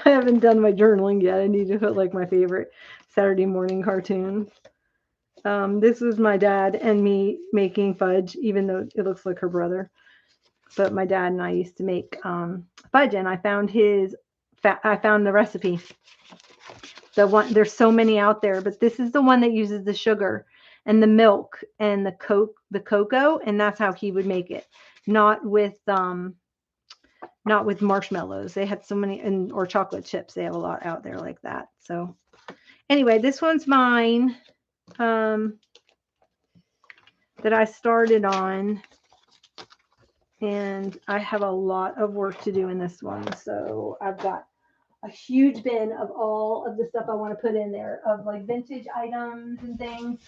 I haven't done my journaling yet. I need to put like my favorite Saturday morning cartoons. This was my dad and me making fudge, even though it looks like her brother. But my dad and I used to make fudge, and I found I found the recipe. The one, there's so many out there, but this is the one that uses the sugar and the milk and the cocoa, and that's how he would make it. Not with marshmallows. They had so many, or chocolate chips. They have a lot out there like that. So anyway, this one's mine that I started on, and I have a lot of work to do in this one. So I've got a huge bin of all of the stuff I want to put in there, of like vintage items and things,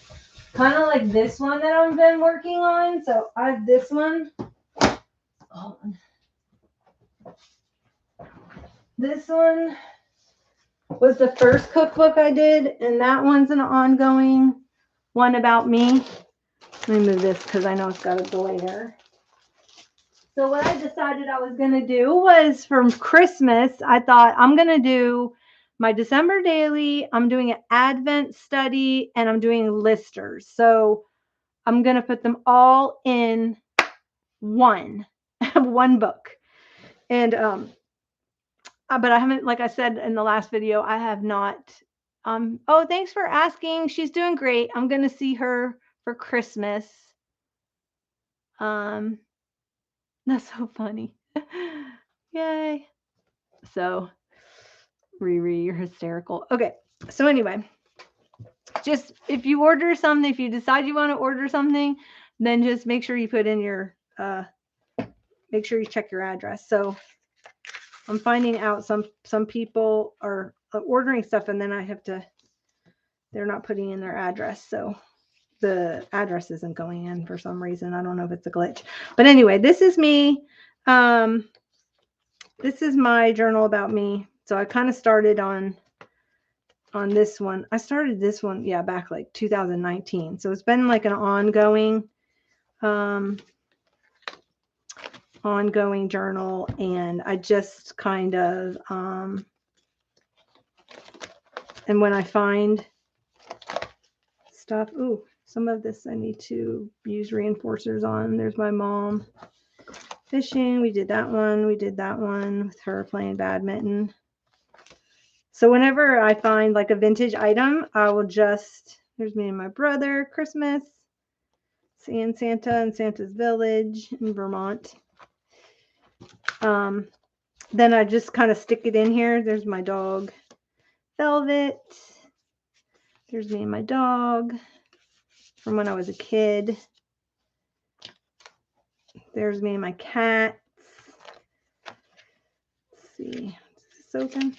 kind of like this one that I've been working on. So I have this one. This one was the first cookbook I did, and that one's an ongoing one about me. Let me move this because I know it's got a glare. So what I decided I was going to do was, from Christmas, I thought I'm going to do my December daily. I'm doing an Advent study, and I'm doing listers. So I'm going to put them all in one book. And, but I haven't, like I said in the last video, I have not, oh, thanks for asking. She's doing great. I'm going to see her for Christmas. That's so funny. Yay. So, Riri, you're hysterical. Okay. So anyway, just if you order something, if you decide you want to order something, then just make sure you put in your, make sure you check your address. So I'm finding out some people are ordering stuff, and then they're not putting in their address. So the address isn't going in for some reason. I don't know if it's a glitch. But anyway, this is me. This is my journal about me. So I kind of started on this one. I started this one, yeah, back like 2019. So it's been like an ongoing journal, and I just kind of and when I find stuff, ooh, some of this I need to use reinforcers on. There's my mom fishing. We did that one. We did that one with her playing badminton. So whenever I find like a vintage item, I will just, there's me and my brother, Christmas, seeing Santa in Santa's Village in Vermont. Then I just kind of stick it in here. There's my dog, Velvet. There's me and my dog from when I was a kid. There's me and my cats. Let's see. Is this open?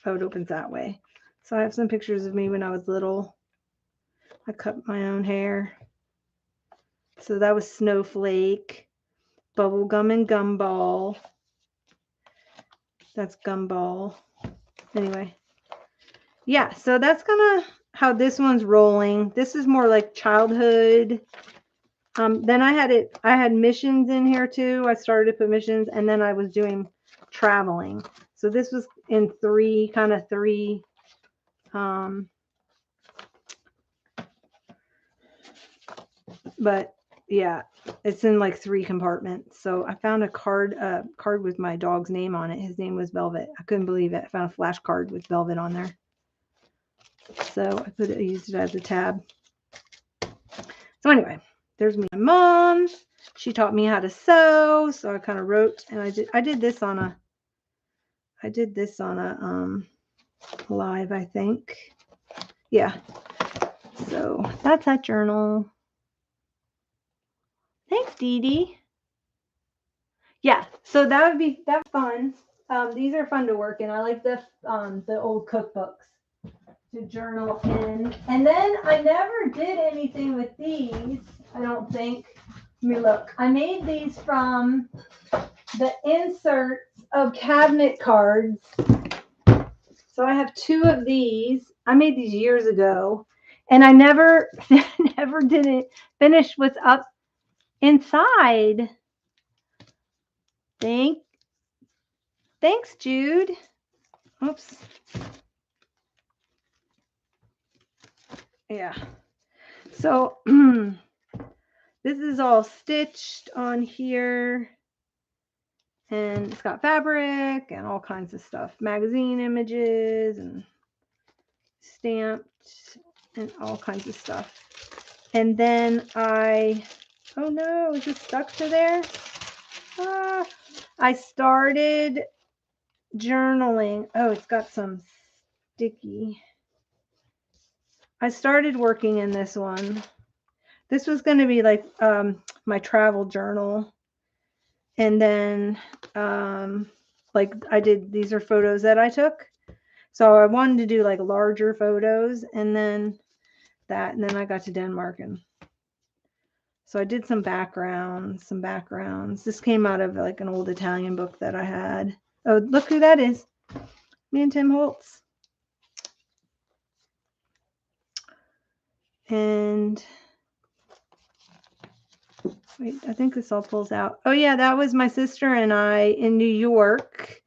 Oh, it opens that way. So I have some pictures of me when I was little. I cut my own hair. So that was Snowflake, Bubblegum, and Gumball. That's Gumball. Anyway. Yeah, so that's kind of how this one's rolling. This is more like childhood. Then I had missions in here too. I started to put missions, and then I was doing traveling. So this was in three. But yeah, it's in like 3 compartments. So I found a card with my dog's name on it. His name was Velvet. I couldn't believe it. I found a flashcard with Velvet on there. So I used it as a tab. So anyway, there's my mom. She taught me how to sew. So I kind of wrote, and I did this on a live, I think. Yeah. So that's that journal. Thanks, Dee Dee. Yeah, so that's fun. These are fun to work in. I like the old cookbooks to journal in. And then I never did anything with these, I don't think. Let me look. I made these from the inserts of cabinet cards. So I have 2 of these. I made these years ago. And I never, never didn't finish what's up inside. Thanks, Jude. Oops. Yeah. So this is all stitched on here. And it's got fabric and all kinds of stuff. Magazine images and stamped and all kinds of stuff. And then oh no, is it stuck to there? I started journaling. Oh, it's got some sticky. I started working in this one. This was going to be like my travel journal. And then like I did, these are photos that I took. So I wanted to do like larger photos and then that, and then I got to Denmark. And so I did some backgrounds. This came out of like an old Italian book that I had. Oh, look who that is. Me and Tim Holtz. And wait, I think this all pulls out. Oh yeah, that was my sister and I in New York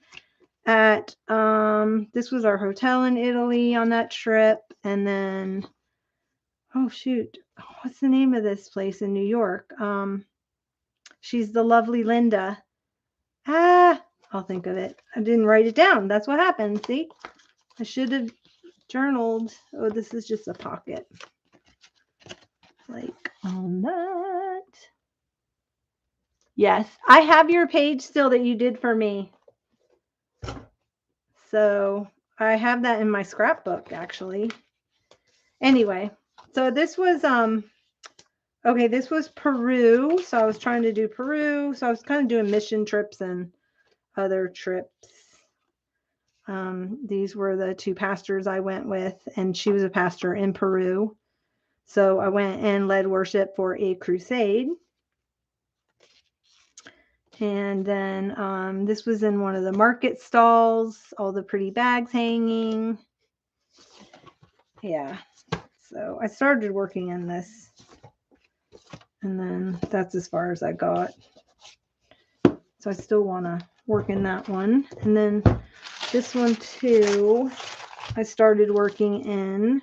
at this was our hotel in Italy on that trip. And then oh shoot, what's the name of this place in New York? She's the lovely Linda. I'll think of it. I didn't write it down. That's what happened. See, I should have journaled. Oh, this is just a pocket. Like on that. Yes, I have your page still that you did for me. So I have that in my scrapbook actually. Anyway, so this was okay, this was Peru. So I was trying to do Peru. So I was kind of doing mission trips and other trips. These were the two pastors I went with, and she was a pastor in Peru. So I went and led worship for a crusade. And then this was in one of the market stalls, all the pretty bags hanging. Yeah. So I started working in this. And then that's as far as I got. So I still want to work in that one. And then this one too, I started working in.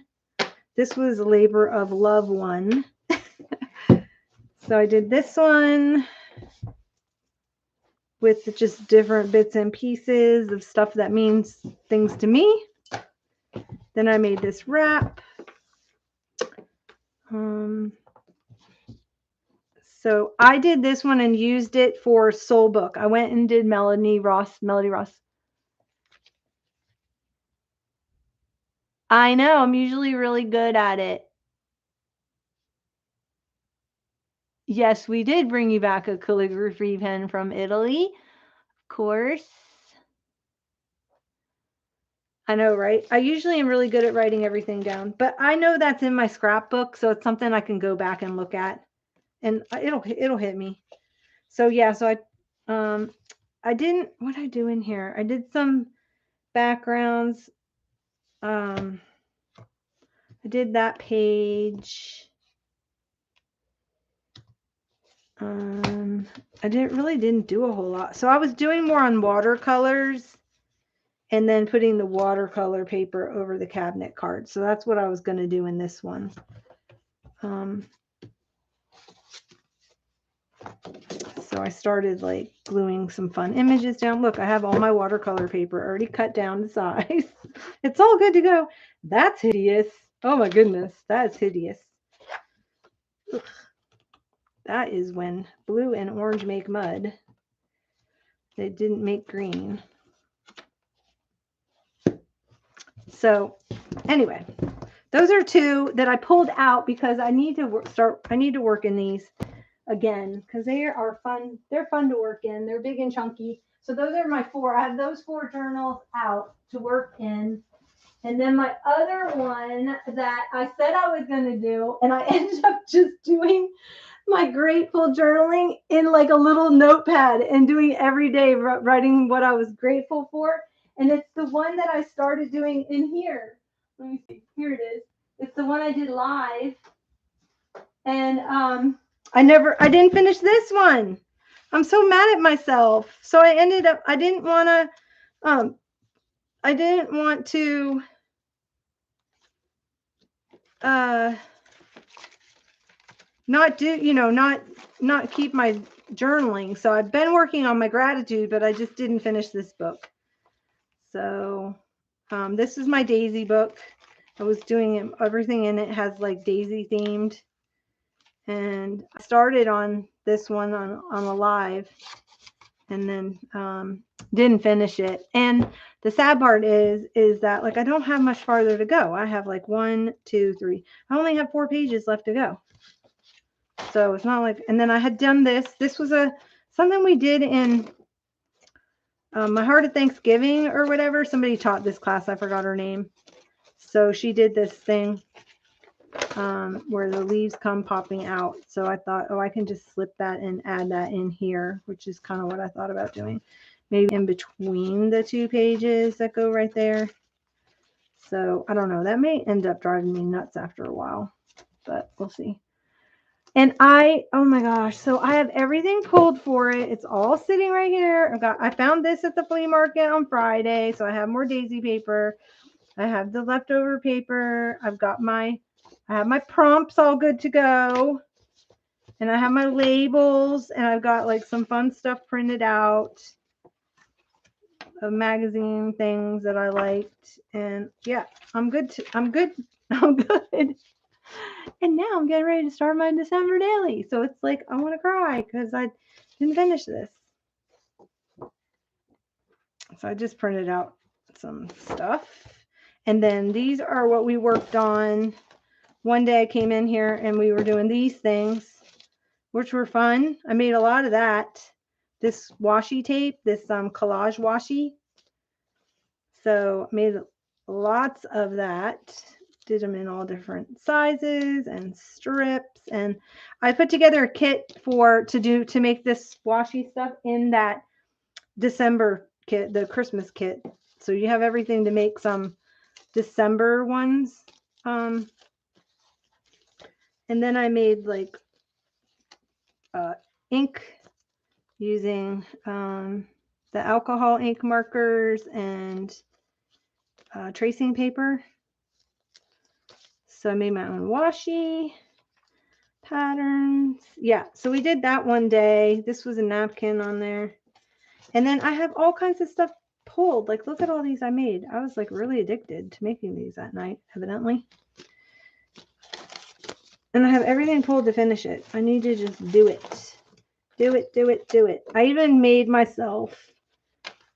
This was a labor of love one. So I did this one with just different bits and pieces of stuff that means things to me. Then I made this wrap. So I did this one and used it for Soul Book. I went and did Melody Ross. I know, I'm usually really good at it. Yes, we did bring you back a calligraphy pen from Italy, of course. I know, right? I usually am really good at writing everything down, but I know that's in my scrapbook, so it's something I can go back and look at, and it'll hit me. So yeah, so I didn't. What did I do in here? I did some backgrounds. I did that page. I didn't do a whole lot. So I was doing more on watercolors and then putting the watercolor paper over the cabinet card. So that's what I was going to do in this one. So I started like gluing some fun images down. Look, I have all my watercolor paper already cut down to size. It's all good to go. That's hideous. Oh my goodness, that is hideous. Ugh. That is when blue and orange make mud. They didn't make green. So anyway, those are two that I pulled out because I need to work in these again because they are fun. They're fun to work in. They're big and chunky. So those are my four. I have those four journals out to work in. And then my other one that I said I was going to do, and I ended up just doing my grateful journaling in like a little notepad and doing every day, writing what I was grateful for. And it's the one that I started doing in here. Let me see. Here it is. It's the one I did live. And I didn't finish this one. I'm so mad at myself. So I ended up, I didn't want to not do, not keep my journaling. So I've been working on my gratitude, but I just didn't finish this book. So this is my Daisy book. I was doing everything in it has like Daisy themed. And I started on this one on a live and then didn't finish it. And the sad part is that like I don't have much farther to go. I have like 1, 2, 3. I only have 4 pages left to go. So it's not like, and then I had done this. This was something we did in my Heart of Thanksgiving or whatever. Somebody taught this class. I forgot her name. So she did this thing where the leaves come popping out. So I thought, oh, I can just slip that and add that in here, which is kind of what I thought about doing. Maybe in between the 2 pages that go right there. So I don't know. That may end up driving me nuts after a while, but we'll see. And oh my gosh, so I have everything pulled for it. It's all sitting right here. I found this at the flea market on Friday, so I have more Daisy paper. I have the leftover paper. I have my prompts all good to go. And I have my labels, and I've got like some fun stuff printed out of magazine things that I liked. And yeah, I'm good. I'm good. And now I'm getting ready to start my December daily. So it's like, I want to cry because I didn't finish this. So I just printed out some stuff. And then these are what we worked on. One day I came in here and we were doing these things, which were fun. I made a lot of that. This washi tape, this collage washi. So I made lots of that. Did them in all different sizes and strips, and I put together a kit to make this washi stuff in that December kit, the Christmas kit. So you have everything to make some December ones. And then I made like ink using the alcohol ink markers and tracing paper. So I made my own washi patterns. Yeah, so we did that one day. This was a napkin on there. And then I have all kinds of stuff pulled. Like, look at all these I made. I was like really addicted to making these that night, evidently. And I have everything pulled to finish it. I need to just do it. Do it. I even made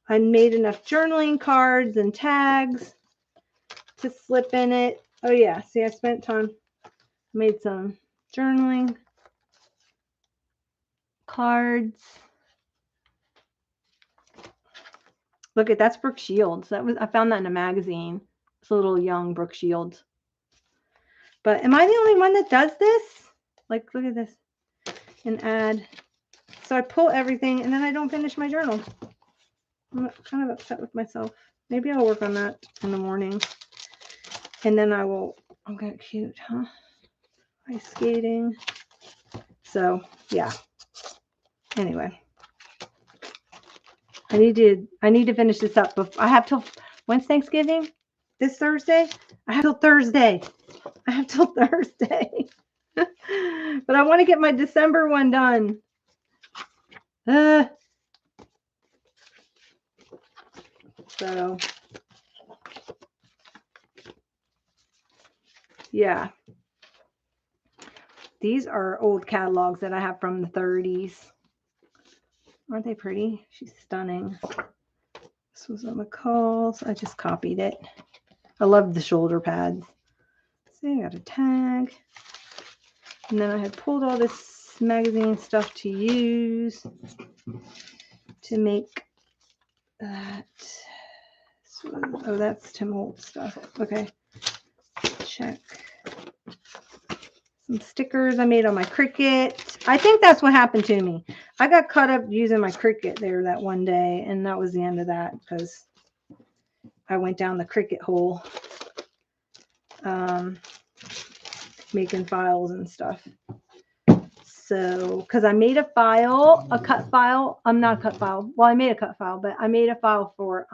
I made enough journaling cards and tags to slip in it. Oh yeah, see, I spent time, made some journaling cards. Look at that's Brooke Shields. I found that in a magazine. It's a little young Brooke Shields. But am I the only one that does this? Like, look at this. And add. So I pull everything and then I don't finish my journal. I'm kind of upset with myself. Maybe I'll work on that in the morning. And then I will. I'm kind of cute, huh? Ice skating. So yeah. Anyway, I need to finish this up. I have till when's Thanksgiving? This Thursday? I have till Thursday. But I want to get my December one done. So yeah. These are old catalogs that I have from the 30s. Aren't they pretty? She's stunning. This was a McCall's. I just copied it. I love the shoulder pads. See, I got a tag. And then I had pulled all this magazine stuff to use to make that. Oh, that's Tim Holtz stuff. Okay. Check. Some stickers I made on my Cricut. I think that's what happened to me. I got caught up using my Cricut there that one day, and that was the end of that because I went down the Cricut hole. making files and stuff. So, because I made a file, a cut file. I'm not a cut file. Well, I made a cut file, but I made a file for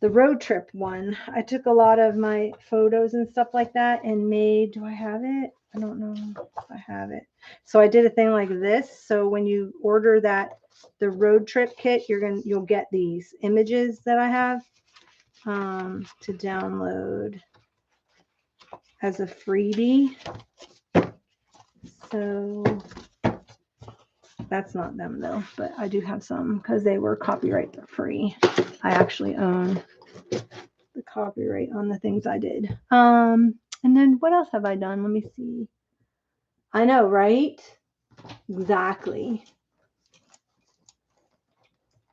the road trip one. I took a lot of my photos and stuff like that and made, do I have it? I don't know if I have it. So I did a thing like this. So when you order the road trip kit, you'll get these images that I have to download as a freebie. So that's not them though, but I do have some because they were copyright free. I actually own the copyright on the things I did. And then what else have I done? Let me see. I know, right? Exactly.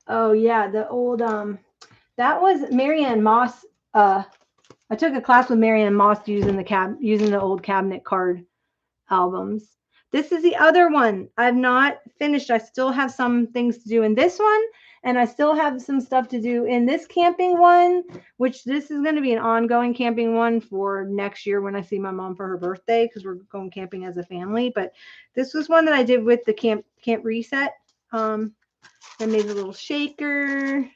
Oh yeah, the old that was Marianne Moss. I took a class with Marianne Moss using the old cabinet card albums. This is the other one. I've not finished. I still have some things to do in this one, and I still have some stuff to do in this camping one, which this is going to be an ongoing camping one for next year when I see my mom for her birthday, because we're going camping as a family. But this was one that I did with the camp reset. I made a little shaker.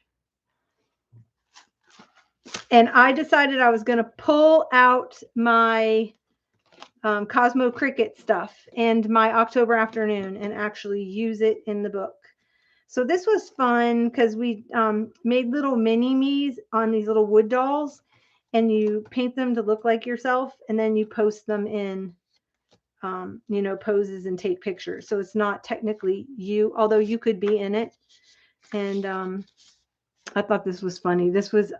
And I decided I was going to pull out my Cosmo Cricket stuff and my October afternoon and actually use it in the book. So this was fun because we made little mini-me's on these little wood dolls, and you paint them to look like yourself, and then you post them in, poses and take pictures. So it's not technically you, although you could be in it. And I thought this was funny. This was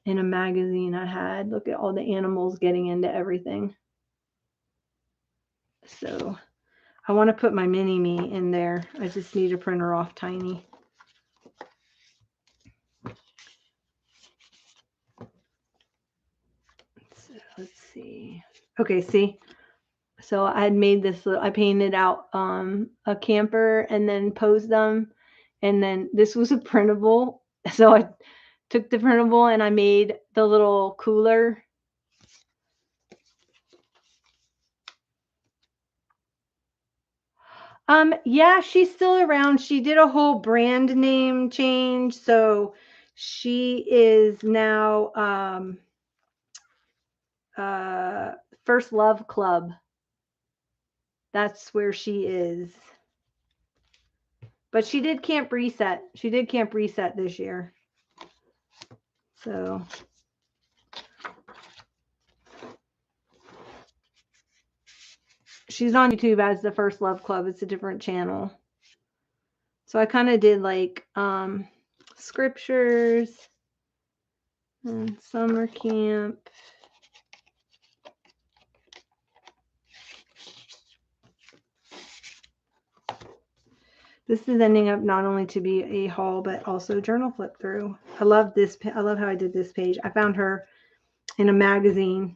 in a magazine I had. Look at all the animals getting into everything. So I want to put my mini-me in there. I just need to print her off tiny. So let's see. Okay, see. So I had made this I painted out a camper and then posed them. And then this was a printable. So I took the printable and I made the little cooler. Yeah, she's still around. She did a whole brand name change. So she is now First Love Club. That's where she is. But she did Camp Reset. She did Camp Reset this year. So she's on YouTube as the First Love Club. It's a different channel. So I kind of did like scriptures and summer camp. This is ending up not only to be a haul, but also journal flip through. I love this. I love how I did this page. I found her in a magazine.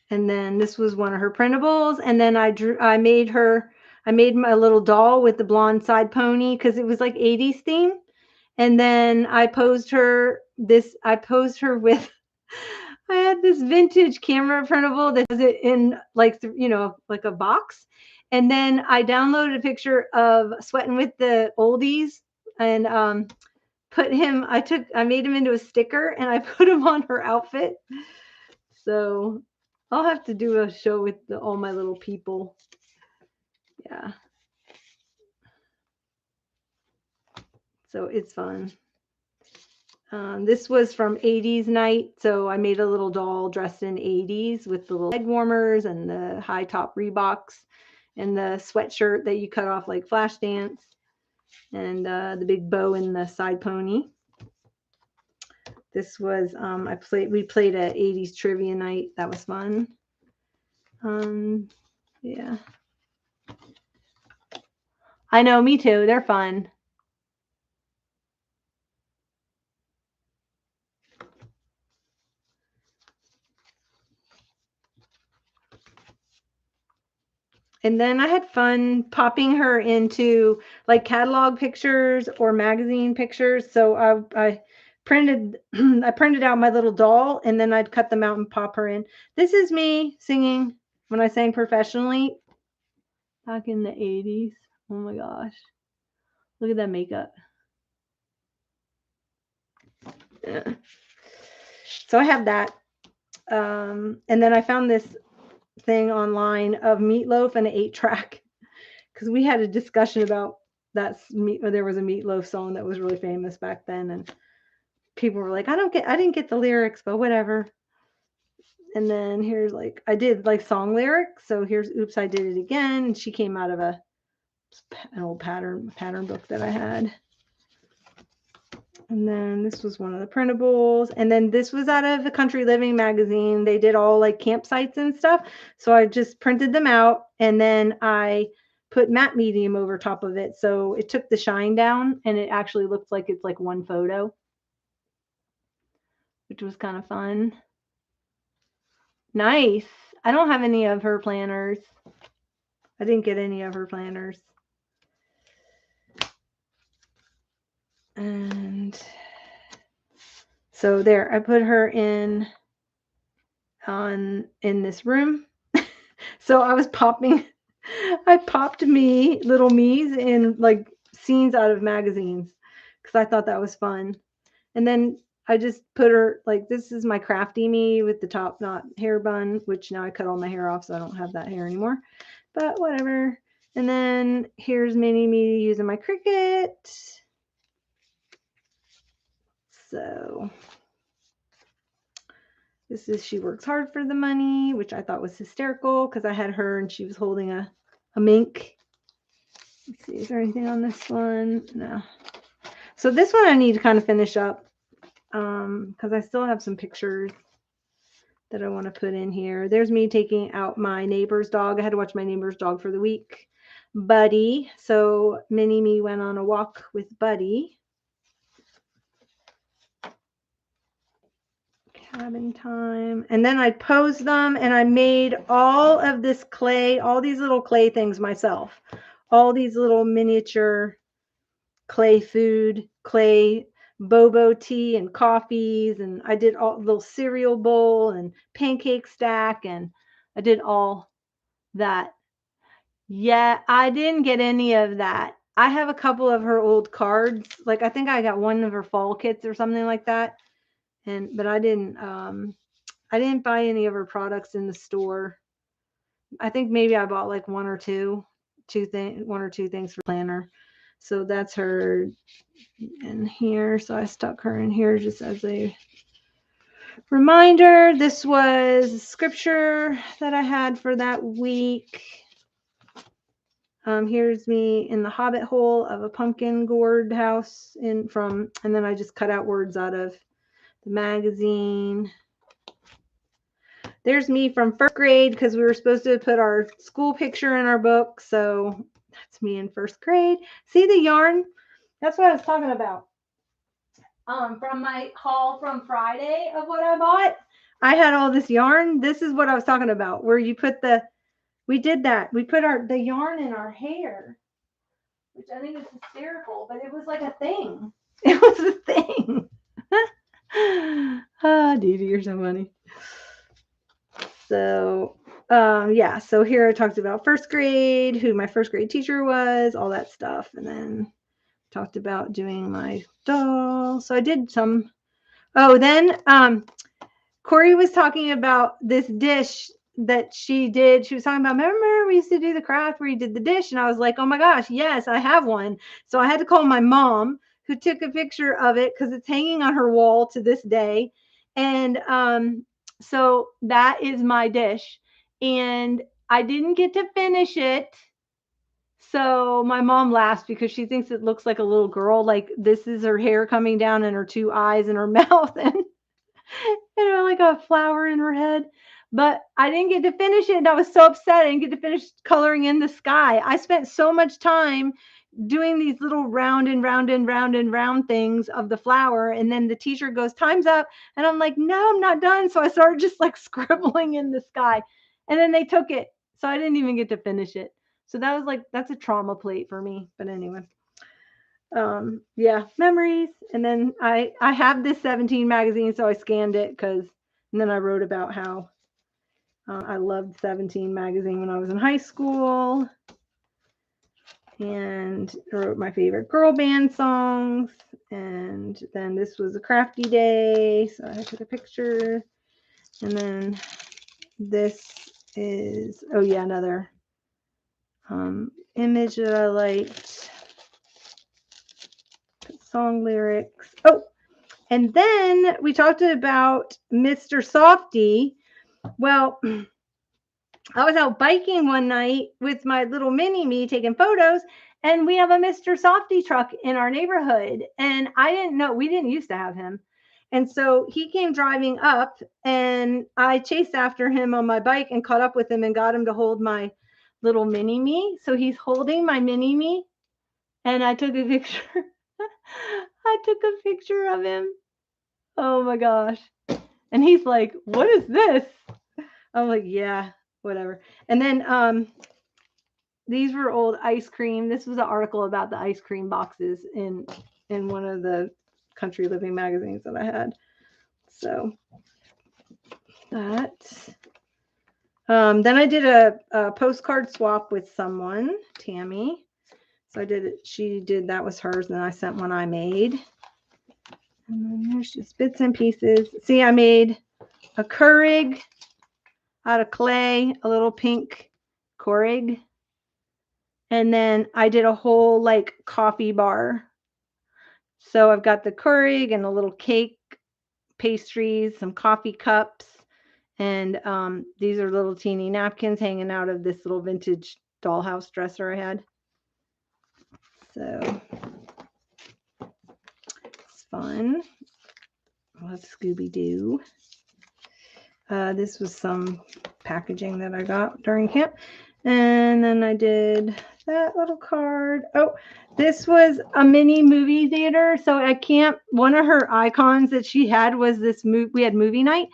And then this was one of her printables. And then I made my little doll with the blonde side pony because it was like 80s theme. And then I posed her with, I had this vintage camera printable that does it in like a box. And then I downloaded a picture of Sweating with the Oldies and I made him into a sticker and I put him on her outfit. So I'll have to do a show with all my little people. Yeah. So it's fun. This was from 80s night. So I made a little doll dressed in 80s with the little leg warmers and the high top Reeboks and the sweatshirt that you cut off like Flashdance and the big bow in the side pony. This was, we played a 80s trivia night. That was fun. Yeah. I know, me too. They're fun. And then I had fun popping her into like catalog pictures or magazine pictures. So I I printed out my little doll, and then I'd cut them out and pop her in. This is me singing when I sang professionally back in the 80s. Oh my gosh. Look at that makeup. Yeah. So I have that. And then I found this thing online of Meatloaf and an 8-track, because we had a discussion about there was a Meatloaf song that was really famous back then, and people were like, I didn't get the lyrics, but whatever. And then here's I did song lyrics. So here's Oops, I Did It Again. And she came out of an old pattern book that I had. And then this was one of the printables. And then this was out of the Country Living magazine. They did all campsites and stuff. So I just printed them out, and then I put matte medium over top of it. So it took the shine down, and it actually looks like it's one photo, which was kind of fun. Nice. I don't have any of her planners. I didn't get any of her planners. And so there, I put her in this room. So I popped little me's in scenes out of magazines, because I thought that was fun. And then I just put her this is my crafty me with the top knot hair bun, which now I cut all my hair off, so I don't have that hair anymore, but whatever. And then here's mini me using my Cricut. So this is She Works Hard for the Money, which I thought was hysterical because I had her and she was holding a mink. Let's see, is there anything on this one? No. So this one I need to kind of finish up, because I still have some pictures that I want to put in here. There's me taking out my neighbor's dog. I had to watch my neighbor's dog for the week, Buddy. So mini me went on a walk with Buddy. Cabin time. And then I posed them, and I made all of this clay, all these little clay things myself. All these little miniature clay food, clay bobo tea and coffees, and I did all little cereal bowl and pancake stack, and I did all that. Yeah, I didn't get any of that. I have a couple of her old cards. I think I got one of her fall kits or something like that. But I didn't buy any of her products in the store. I think maybe I bought one or two things for planner. So that's her in here. So I stuck her in here just as a reminder. This was scripture that I had for that week. Here's me in the hobbit hole of a pumpkin gourd house and then I just cut out words out of the magazine. There's me from first grade, because we were supposed to put our school picture in our book. So that's me in first grade. See the yarn? That's what I was talking about. From my haul from Friday of what I bought, I had all this yarn. This is what I was talking about, where you put we did that. We put the yarn in our hair, which I think is hysterical, but it was like a thing. It was a thing. Dee Dee, you're so funny. So, yeah. So here I talked about first grade, who my first grade teacher was, all that stuff. And then talked about doing my doll. So I did some. Oh, then Corey was talking about this dish that she did. She was talking about, remember we used to do the craft where you did the dish? And I was like, oh my gosh, yes, I have one. So I had to call my mom, who took a picture of it because it's hanging on her wall to this day. And so that is my dish. And I didn't get to finish it. So my mom laughs because she thinks it looks like a little girl. This is her hair coming down and her two eyes and her mouth and like a flower in her head. But I didn't get to finish it, and I was so upset I didn't get to finish coloring in the sky. I spent so much time doing these little round and round and round and round things of the flower, and then the teacher goes, time's up, and I'm like, no, I'm not done. So I started just scribbling in the sky, and then they took it, so I didn't even get to finish it. So that was that's a trauma plate for me. But anyway, Yeah, memories. And then I have this 17 magazine, so I scanned it and then I wrote about how I loved 17 magazine when I was in high school. And I wrote my favorite girl band songs. And then this was a crafty day, so I took a picture. And then this is, oh yeah, another image that I liked. Song lyrics. Oh, and then we talked about Mr. Softy. Well, I was out biking one night with my little mini-me taking photos, and we have a Mr. Softy truck in our neighborhood. And I didn't know, we didn't used to have him. And so he came driving up, and I chased after him on my bike and caught up with him and got him to hold my little mini-me. So he's holding my mini-me, and I took a picture. I took a picture of him. Oh my gosh. And he's like, what is this? I'm like, yeah, whatever. And then these were old ice cream. This was an article about the ice cream boxes in one of the country living magazines that I had. So that. Then I did a postcard swap with someone, Tammy. So I did it. She did, that was hers, and I sent one I made. And then there's just bits and pieces. See, I made a Keurig out of clay, a little pink Keurig. And then I did a whole like coffee bar. So I've got the Keurig and a little cake, pastries, some coffee cups. And these are little teeny napkins hanging out of this little vintage dollhouse dresser I had. So it's fun. Let's Scooby-Doo. This was some packaging that I got during camp. And then I did that little card. Oh, this was a mini movie theater. So at camp, one of her icons that she had was this we had movie night.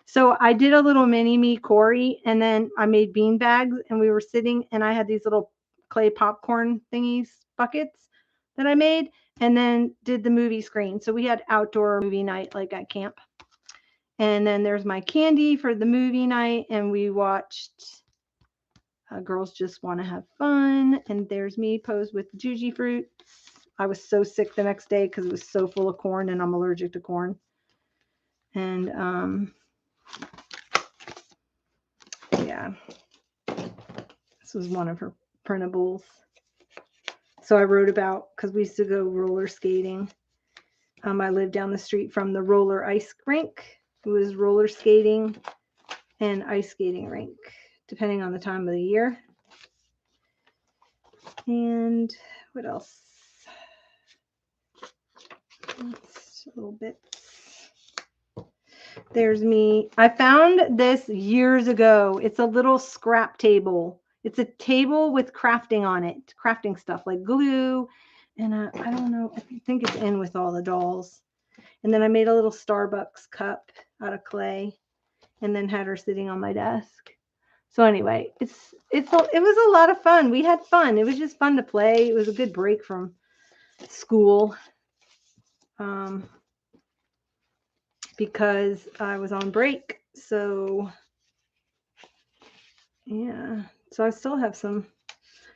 So I did a little mini me Corey, and then I made bean bags, and we were sitting, and I had these little clay popcorn thingies, buckets that I made, and then did the movie screen. So we had outdoor movie night like at camp. And then there's my candy for the movie night, and we watched Girls Just Want to Have Fun. And there's me posed with juji fruits. I was so sick the next day because it was so full of corn, and I'm allergic to corn. And yeah, this was one of her printables. So I wrote about, because we used to go roller skating. I lived down the street from the roller ice rink. It was roller skating and ice skating rink, depending on the time of the year. And what else? Just a little bit. There's me. I found this years ago. It's a little scrap table. It's a table with crafting on it, crafting stuff like glue. And I don't know, I think it's in with all the dolls. And then I made a little Starbucks cup out of clay, and then had her sitting on my desk. So anyway, it was a lot of fun. We had fun. It was just fun to play. It was a good break from school. Because I was on break. So yeah. So I still have some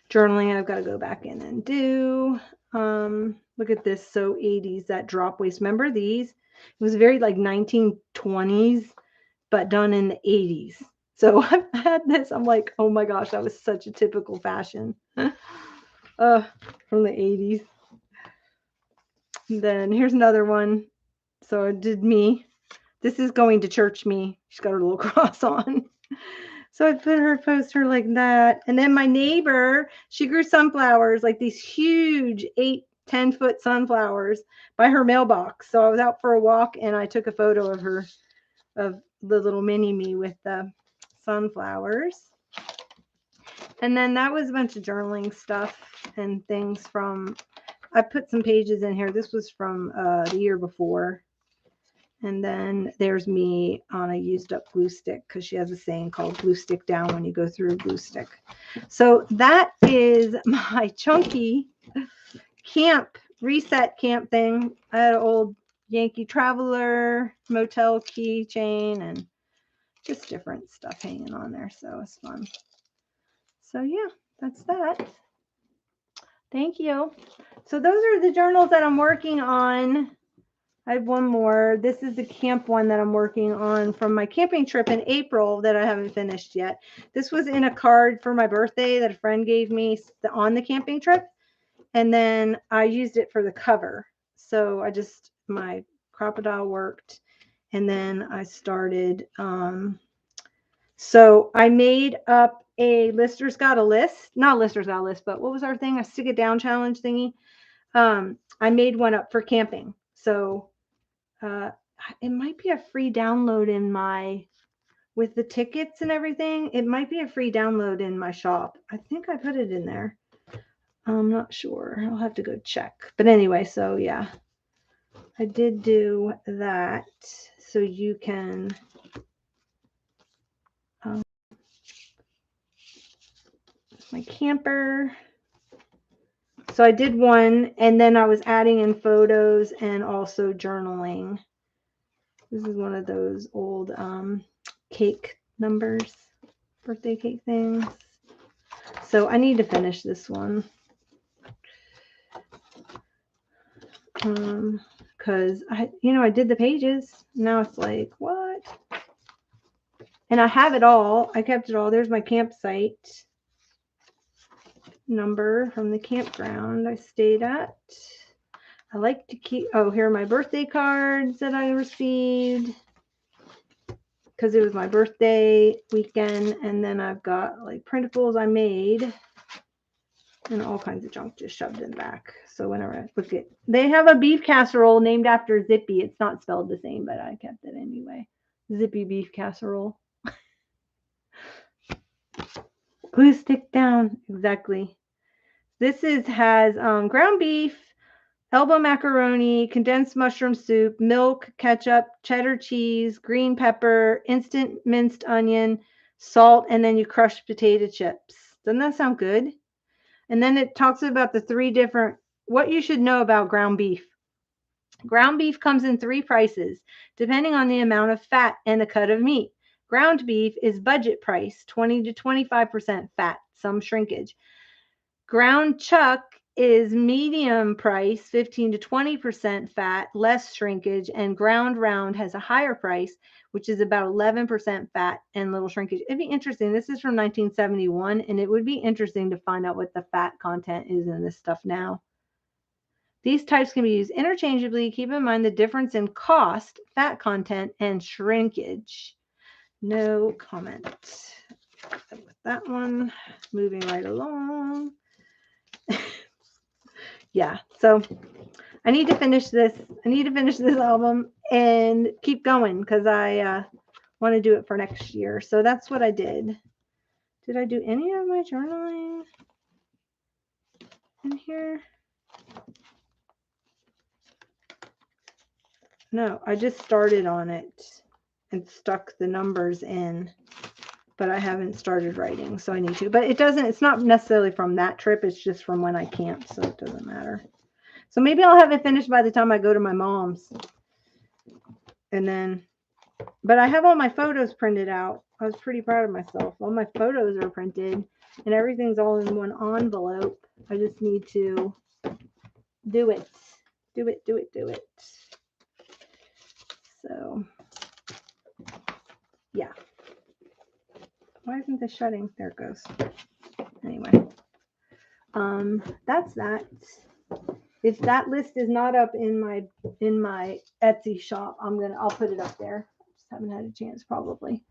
journaling I've got to go back in and do. Look at this. So 80s, that drop waist. Remember these? It was very like 1920s, but done in the 80s. So I've had this. I'm like, oh my gosh, that was such a typical fashion from the 80s. And then here's another one. So I did me. This is going to church me. She's got her little cross on. So I put her poster like that. And then my neighbor, she grew sunflowers, like these huge 8-10 foot sunflowers by her mailbox. So I was out for a walk, and I took a photo of her, of the little mini me with the sunflowers. And then that was a bunch of journaling stuff and things from, I put some pages in here. This was from the year before. And then there's me on a used up glue stick, because she has a saying called glue stick down when you go through a glue stick. So that is my chunky camp reset camp thing. I had an old Yankee Traveler motel keychain and just different stuff hanging on there. So it's fun. So yeah, that's that. Thank you. So those are the journals that I'm working on. I have one more. This is the camp one that I'm working on from my camping trip in April that I haven't finished yet. This was in a card for my birthday that a friend gave me on the camping trip. And then I used it for the cover. So my crocodile worked. And then I started, so I made up a Lister's Got a List. Not Lister's Got a List, but what was our thing? A Stick It Down challenge thingy. I made one up for camping. So it might be a free download with the tickets and everything. It might be a free download in my shop. I think I put it in there. I'm not sure. I'll have to go check. But anyway, so yeah, I did do that. So you can my camper. So I did one, and then I was adding in photos and also journaling. This is one of those old cake numbers, birthday cake things. So I need to finish this one. Because I did the pages. Now it's like, what? And I have it all. I kept it all. There's my campsite number from the campground I stayed at. I like to keep, here are my birthday cards that I received because it was my birthday weekend. And then I've got like printables I made and all kinds of junk just shoved in the back. So whenever I look at, they have a beef casserole named after Zippy. It's not spelled the same, but I kept it anyway. Zippy beef casserole. Glue stick down. Exactly. This has ground beef, elbow macaroni, condensed mushroom soup, milk, ketchup, cheddar cheese, green pepper, instant minced onion, salt, and then you crush potato chips. Doesn't that sound good? And then it talks about the 3 different, what you should know about ground beef. Ground beef comes in 3 prices, depending on the amount of fat and the cut of meat. Ground beef is budget price, 20 to 25% fat, some shrinkage. Ground chuck is medium price, 15 to 20% fat, less shrinkage, and ground round has a higher price, which is about 11% fat and little shrinkage. It'd be interesting. This is from 1971, and it would be interesting to find out what the fat content is in this stuff now. These types can be used interchangeably. Keep in mind the difference in cost, fat content, and shrinkage. No comment. With that one, moving right along. Yeah, so I need to finish this. I need to finish this album and keep going because I want to do it for next year. So that's what I did. Did I do any of my journaling in here? No, I just started on it and stuck the numbers in, but I haven't started writing, so I need to. But it's not necessarily from that trip. It's just from when I camped, so it doesn't matter. So maybe I'll have it finished by the time I go to my mom's. And then, but I have all my photos printed out. I was pretty proud of myself. All my photos are printed and everything's all in one envelope. I just need to do it. Do it. So, yeah. Why isn't this shutting? There it goes. Anyway, that's that. If that list is not up in my Etsy shop, I'll put it up there. I just haven't had a chance probably.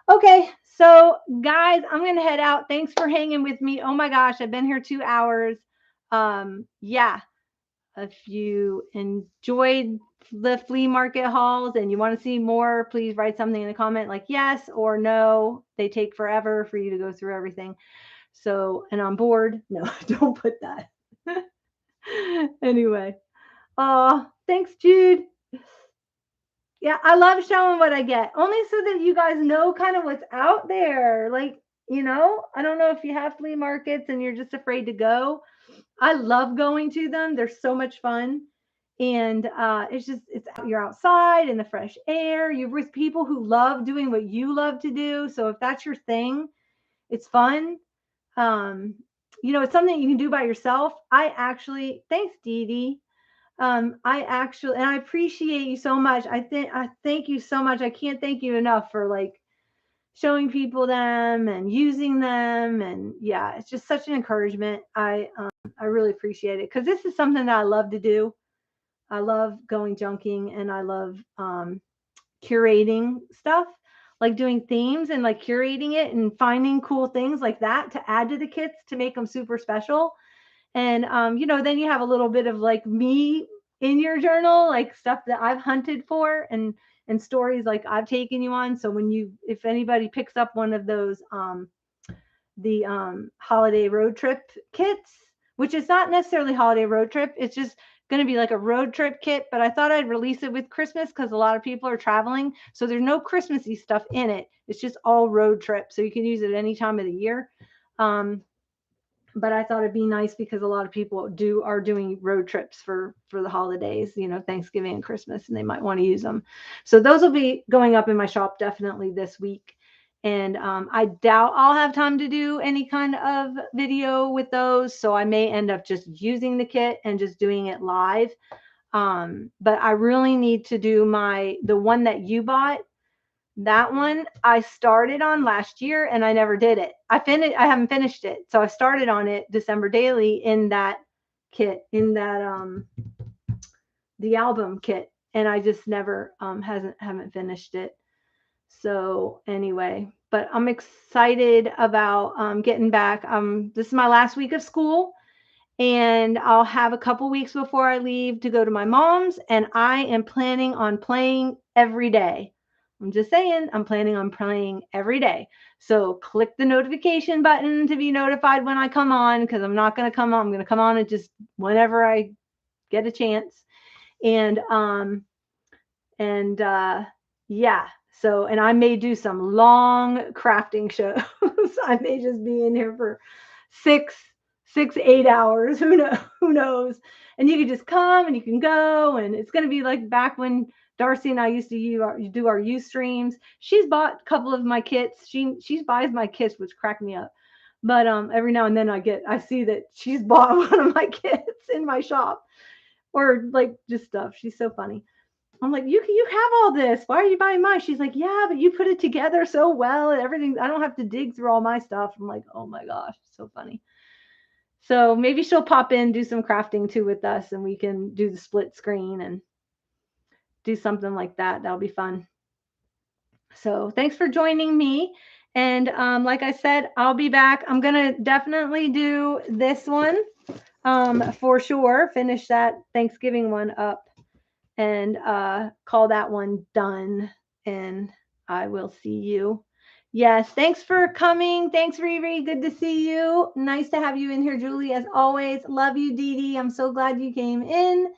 Okay, so guys, I'm gonna head out. Thanks for hanging with me. Oh my gosh, I've been here 2 hours. Yeah. If you enjoyed the flea market hauls and you want to see more, please write something in the comment like yes or no. They take forever for you to go through everything. So, and I'm bored. No, don't put that. Anyway, thanks, Jude. Yeah, I love showing what I get, only so that you guys know kind of what's out there. Like, I don't know if you have flea markets and you're just afraid to go. I love going to them. They're so much fun. And you're outside in the fresh air. You're with people who love doing what you love to do. So if that's your thing, it's fun. Um, it's something you can do by yourself. Thanks, Dee Dee. And I appreciate you so much. I thank you so much. I can't thank you enough for like showing people them and using them. And yeah, it's just such an encouragement. I really appreciate it because this is something that I love to do. I love going junking and I love curating stuff, like doing themes and like curating it and finding cool things like that to add to the kits to make them super special. And then you have a little bit of like me in your journal, like stuff that I've hunted for and stories like I've taken you on. So if anybody picks up one of those the holiday road trip kits, which is not necessarily holiday road trip, it's just going to be like a road trip kit, but I thought I'd release it with Christmas because a lot of people are traveling. So there's no Christmassy stuff in it. It's just all road trip. So you can use it any time of the year. But I thought it'd be nice because a lot of people are doing road trips for the holidays, Thanksgiving and Christmas, and they might want to use them. So those will be going up in my shop definitely this week. And I doubt I'll have time to do any kind of video with those. So I may end up just using the kit and just doing it live. But I really need to do the one that you bought. That one I started on last year and I never did it. I haven't finished it. So I started on it December Daily in that kit, in that the album kit, and I just never haven't finished it. So anyway, but I'm excited about getting back. This is my last week of school and I'll have a couple weeks before I leave to go to my mom's, and I am planning on playing every day. I'm just saying, I'm planning on playing every day. So click the notification button to be notified when I come on, because I'm not going to come on. I'm going to come on just whenever I get a chance. And yeah. So, and I may do some long crafting shows. I may just be in here for 8 hours. Who knows? And you can just come and you can go. And it's going to be like back when Darcy and I used to do our Ustreams. She's bought a couple of my kits. She buys my kits, which crack me up. But every now and then I see that she's bought one of my kits in my shop, or like just stuff. She's so funny. I'm like, you have all this. Why are you buying mine? She's like, yeah, but you put it together so well and everything. I don't have to dig through all my stuff. I'm like, oh my gosh, so funny. So maybe she'll pop in, do some crafting too with us, and we can do the split screen and do something like that. That'll be fun. So thanks for joining me. And like I said, I'll be back. I'm going to definitely do this one for sure. Finish that Thanksgiving one up and call that one done. And I will see you. Yes, thanks for coming. Thanks, Riri. Good to see you. Nice to have you in here, Julie, as always. Love you, Dee Dee. I'm so glad you came in.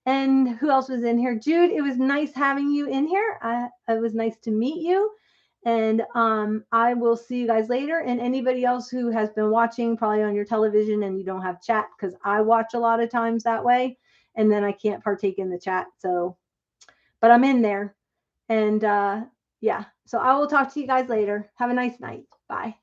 And who else was in here? Jude, it was nice having you in here. It was nice to meet you. And I will see you guys later. And anybody else who has been watching probably on your television and you don't have chat, because I watch a lot of times that way. And then I can't partake in the chat. So, but I'm in there. And yeah, so I will talk to you guys later. Have a nice night. Bye.